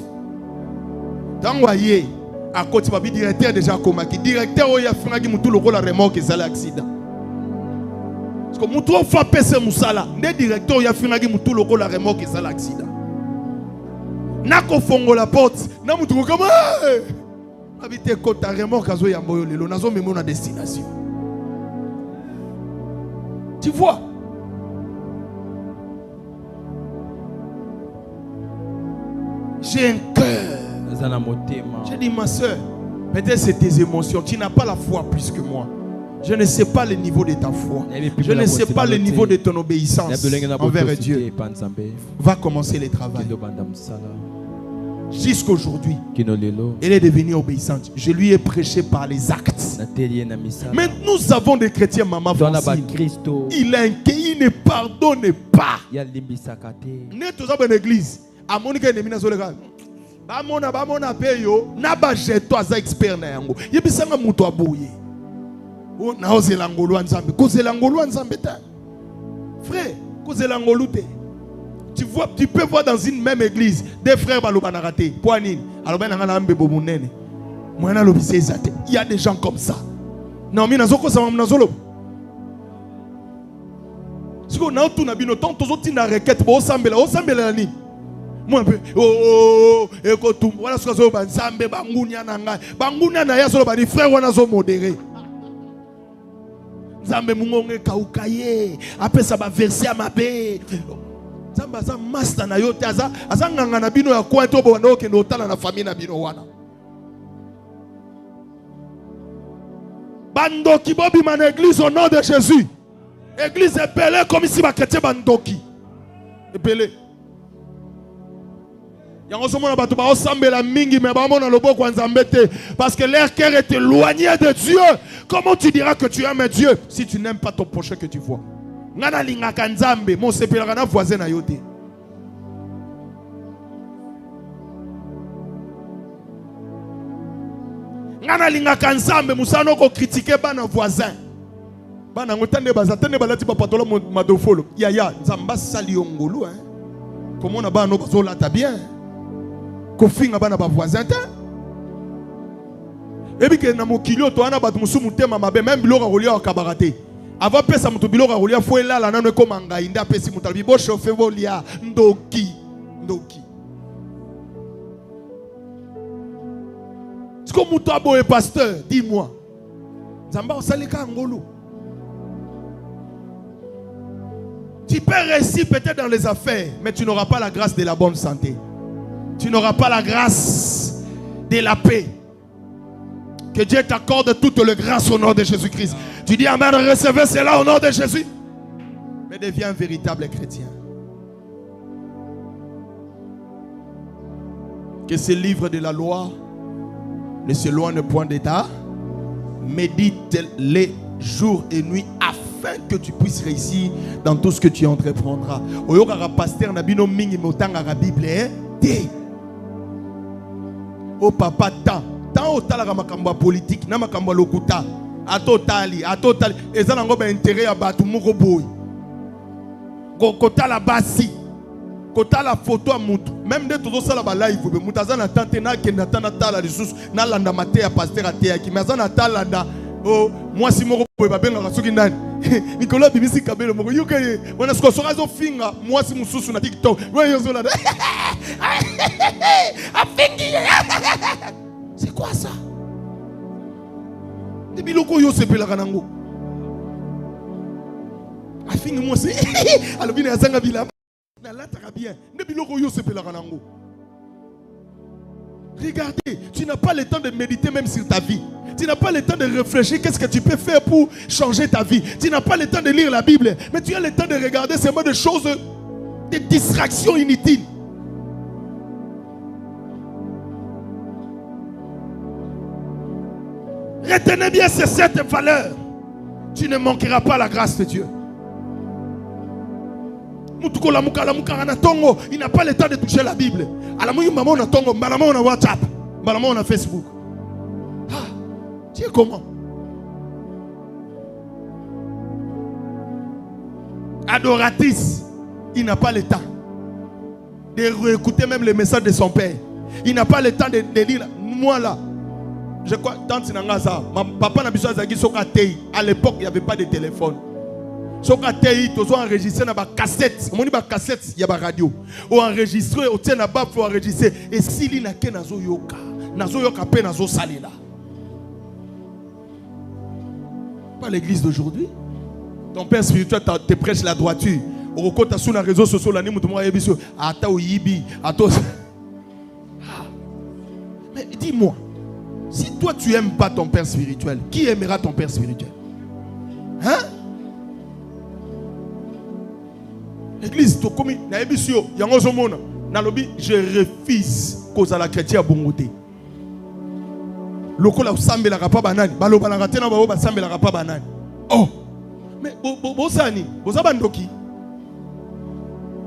Tango aye a côté babi directeur déjà komaki directeur o ya finaki mutu lokola remorque ezala accident. Parce que mutu o fa pese musala, ne directeur ya finaki mutu lokola remorque ezala accident. Nako fongo la porte, na mutu ko kama habite kota remorque azo ya mboyo lelo nazo memo na destination. Tu vois? J'ai un cœur. J'ai dit ma soeur, peut-être c'est tes émotions. Tu n'as pas la foi plus que moi. Je ne sais pas le niveau de ta foi. Je ne sais pas le niveau de ton obéissance envers Dieu. Va commencer le travail. Jusqu'aujourd'hui, elle est devenue obéissante. Je lui ai prêché par les actes. Mais nous avons des chrétiens, maman Francine. Il ne pardonne pas. Nous sommes une église. À mon Bamona peyo na ba jeto aza expert na yango yebisanga muto aboye o na ozela ngolu nzambe kozela ngolu nzambe ta frère kozela ngolu te. Tu vois, tu peux voir dans une même église des frères balobana raté poanine alobana ngana mbebo munene mwana lobise ezate. Il y a des gens comme ça. Non mi nazoko sama mnazolo siko na otuna bino tant tozoti na requête bo osambela nini. Moi un peu ekotum voilà ce que zo banzambe bangunya na ngai bangunya na ya solo bani frère wana zo modéré nzambe mungonge kaukaye apesa ba verset ya mabe nzambe za master na yote aza nganga na bino ya kwa to bo ndo kendo otala na famille na bino wana bandoki bobi man église au nom de Jésus. Église epelé comme si ba chrétien bandoki epelé. Parce que leur cœur est éloigné de Dieu. Comment tu diras que tu aimes Dieu si tu n'aimes pas ton prochain que tu vois? Mon sepelana voisin na yote. Ngana linga kanzambe musano ko critiquer bana voisin. Bana ngotande bazatande balati ba patola madofolo. Ya nzamba sali ngolu hein. Comment on a ba no bazola ta bien. Kofinga bana ba voisin ta. Ebi ke na mokilio to ana batu musumu tema mabe même biloko rolia kabarate. Avant pesa mutu biloko rolia fo elala nano ekomanga inda pesi mutalbi bo chauffer volia ndoki. Est-ce que mutu abo est pasteur? Dis-moi. Zamba osalika ngolu. Tu peux réussir peut-être dans les affaires, mais tu n'auras pas la grâce de la bonne santé. Tu n'auras pas la grâce de la paix. Que Dieu t'accorde toute la grâce au nom de Jésus-Christ. Tu dis Amen, recevez cela au nom de Jésus. Mais deviens un véritable chrétien. Que ce livre de la loi ne s'éloigne point d'état. Médite-les jour et nuit afin que tu puisses réussir dans tout ce que tu entreprendras. Oyokara pasteur nabino mingi motanga la Bible té. Oh papa tant otala makambo politique na makambo lokuta atotali ezana ngoba intérêt ya batu moko boy. Kota la basi kota la photo a mutu même de todo sala ba live be mutazana tante na kenda tana tala lisusu na landa mate ya pasteur atea ki mazana talanda oh moi si moko boy ba benga soki ndani Nicolas Bimisi Kabelo moko yuka wana sko sorazo finga moi si mususu na TikTok ouais yozo là c'est quoi ça de biloko yo sepela kanango afinga moi c'est alobina yazanga bila na lataka bien de biloko yo sepela kanango. Regardez, tu n'as pas le temps de méditer même sur ta vie. Tu n'as pas le temps de réfléchir qu'est-ce que tu peux faire pour changer ta vie. Tu n'as pas le temps de lire la Bible, mais tu as le temps de regarder seulement des choses, des distractions inutiles. Retenez bien ces 7 valeurs. Tu ne manqueras pas la grâce de Dieu. Il n'a pas le temps de toucher la Bible. Maman on a Tongo, maman on a WhatsApp, maman on a Facebook. Ah, tu es comment? Adoratrice, il n'a pas le temps de réécouter même les messages de son père. Il n'a pas le temps de lire. Moi là, je crois, tante Sinangaza, papa n'a besoin de à l'époque il n'y avait pas de téléphone. So ka tei tozo enregistrer na ba cassette, on dit ba cassette ya ba radio. O enregistrer o tient na ba pour enregistrer et sili na ke nazo yoka pe nazo salela. Pas l'église d'aujourd'hui. Ton père spirituel te prêche la droiture. O rekota sur les réseaux sociaux la ni mutu mo yebiso ata o yibi ato. Mais dis-moi, si toi tu aimes pas ton père spirituel, qui aimera ton père spirituel? Hein? L'église, je refuse cause à la chrétien bongoté. Loko la sambe la rapa banani, balo balangate na babo sambe la rapa banani. Oh, mais bosani, bosabandoki.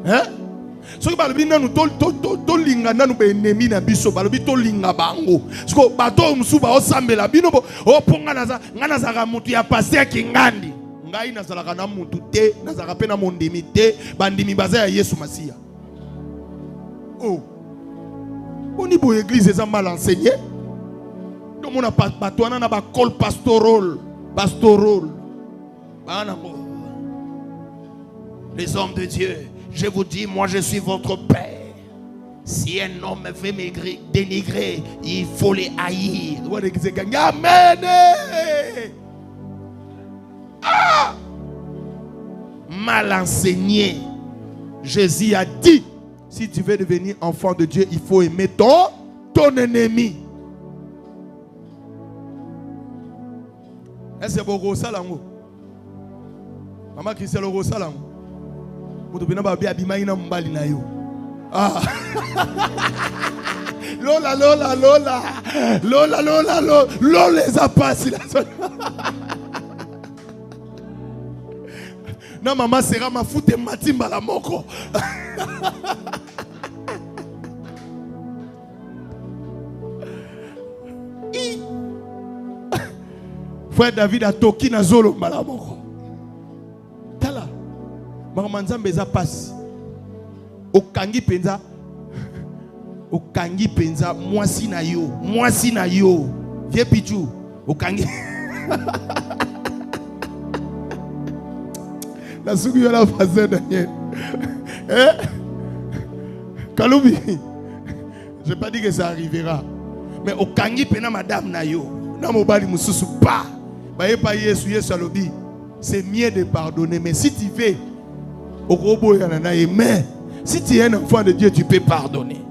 Hein? So ki balobi nanu to linga nanu be ennemi na biso balobi to linga bango. Sko bato musuba o sambe la bino o ponga naza ngana za mutu ya passer kingandi. Ngai nazalaka na mutu te nazalaka pe na mondimi te bandimi baza ya Yesu Masia. Oh, on y boye église eza mal enseigné. Donc on a pas batouana na ba col pastoral. Les hommes de Dieu, je vous dis, moi je suis votre père. Si un homme veut dénigrer, il faut les haïr. Amen. Ah! Mal enseigné. Jésus a dit, si tu veux devenir enfant de Dieu, il faut aimer ton ennemi. Est-ce que c'est beau ça là? Maman qui c'est le ça là? Ah. Lola les a pas si la non, maman sera ma foute et matimba la moko. Frère David a toki na zolo malamoko. Tala. Maman Nzambe za passe. Okangi penza. Okangi penza mwasi na yo. Vie pichu. Okangi. La souki yo la phase Daniel. Kaloubi. Je n'ai pas dit que ça arrivera. Mais okangi pena madame na yo. Na mobali mususu pas. C'est mieux de pardonner. Mais si tu veux, mais si tu es un enfant de Dieu, tu peux pardonner.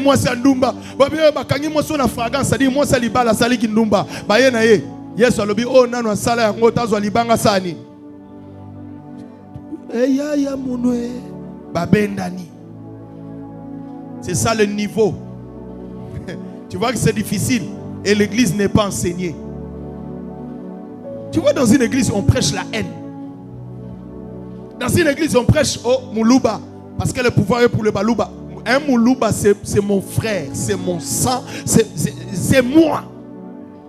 Moi, c'est Ndumba. Moi, c'est une fragrance. Moi, c'est Libala, c'est Kindumba. Yes, oh, non, c'est ça, c'est Libanga Sani. C'est ça le niveau. Tu vois que c'est difficile. Et l'église n'est pas enseignée. Tu vois, dans une église, on prêche la haine. Dans une église, on prêche au Moulouba. Parce que le pouvoir est pour le Balouba. Un Moulouba, c'est mon frère, c'est mon sang, c'est moi.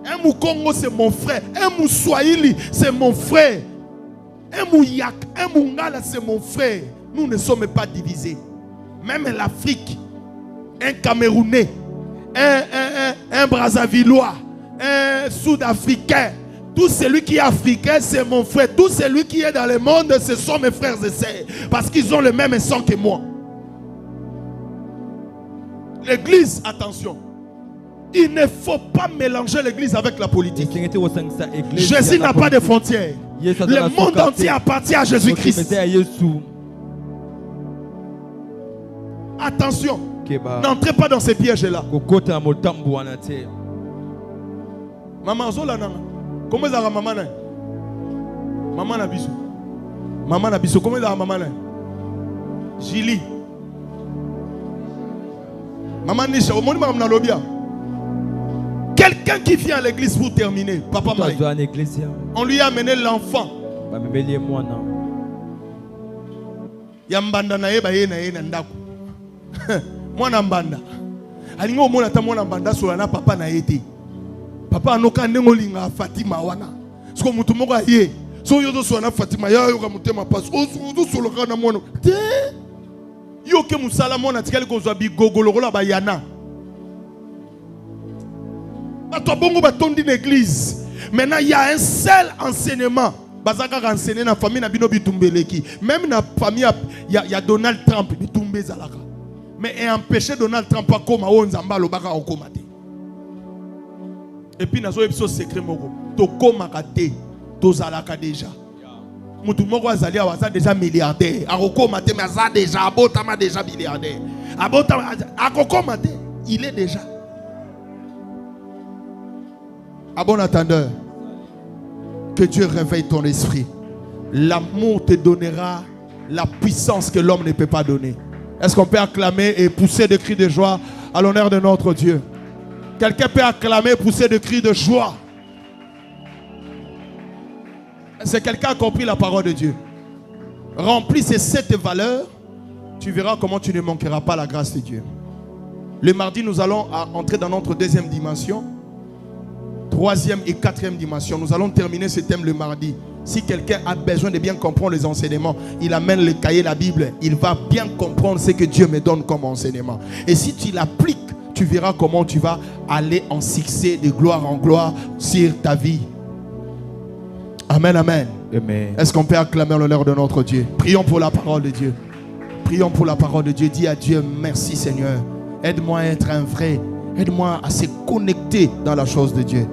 Un Moukongo, c'est mon frère. Un Mouswahili, c'est mon frère. Un Mouyak, un Mungala, c'est mon frère. Nous ne sommes pas divisés. Même l'Afrique, un Camerounais, un Brazzavillois, un Sud-Africain, Tout celui qui est africain, c'est mon frère. Tout celui qui est dans le monde, ce sont mes frères et sœurs. Parce qu'ils ont le même sang que moi. L'église, attention. Il ne faut pas mélanger l'église avec la politique. Jésus n'a pas de frontières. Le monde entier appartient à Jésus-Christ. Attention. N'entrez pas dans ces pièges-là. Maman, comment est-ce que maman est? Maman n'a bisou. Maman n'a bisou. Comment est-ce que maman est? Julie. Maman Nisha. Quelqu'un qui vient à l'église pour terminer. Papa Maï. On lui a amené l'enfant. Yambanda na eba ye na ye na ndaku. Mwana mbanda. Alingo mona ta mwana mbanda so na papa na yete. Papa anoka ndengo linga Fatima wana. Siko mutu moko ye. So yozo so na Fatima ya yo ka mutema passe. Ozo solo ka na mwana. Te. Yo ke musala mona tikali ko zo bi gogoloko ba yana. Ba to bongo ba tondi l'église. Maintenant il y a un seul enseignement. Bazaka enseigner na famille na bino bitumbeleki. Même na famille il y a Donald Trump bitumbe zalaka. Mais et empêcher Donald Trump pas comme onzamba lo baka okomate. Et puis nazo ebiso secret moko. To komaka te, to zalaka déjà. Mutu moko azali aza déjà milliardaire. Akokomate mais aza déjà abotama déjà milliardaire. Abotama akokomate, il est déjà. À bon attendeur, que Dieu réveille ton esprit. L'amour te donnera la puissance que l'homme ne peut pas donner. Est-ce qu'on peut acclamer et pousser des cris de joie à l'honneur de notre Dieu? Quelqu'un peut acclamer et pousser des cris de joie? C'est quelqu'un qui a compris la parole de Dieu. Remplis ces 7 valeurs, tu verras comment tu ne manqueras pas la grâce de Dieu. Le mardi, nous allons entrer dans notre deuxième dimension. 3e et 4e dimension. Nous allons terminer ce thème le mardi. Si quelqu'un a besoin de bien comprendre les enseignements, il amène le cahier, la Bible. Il va bien comprendre ce que Dieu me donne comme enseignement. Et si tu l'appliques, tu verras comment tu vas aller en succès de gloire en gloire sur ta vie. Amen, amen.
Amen.
Est-ce qu'on peut acclamer l'honneur de notre Dieu? Prions pour la parole de Dieu. Prions pour la parole de Dieu. Dis à Dieu, merci Seigneur. Aide-moi à être un vrai. Aide-moi à se connecter dans la chose de Dieu.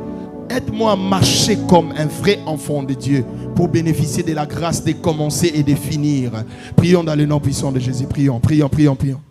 Aide-moi à marcher comme un vrai enfant de Dieu pour bénéficier de la grâce de commencer et de finir. Prions dans le nom puissant de Jésus. Prions, prions, prions, prions.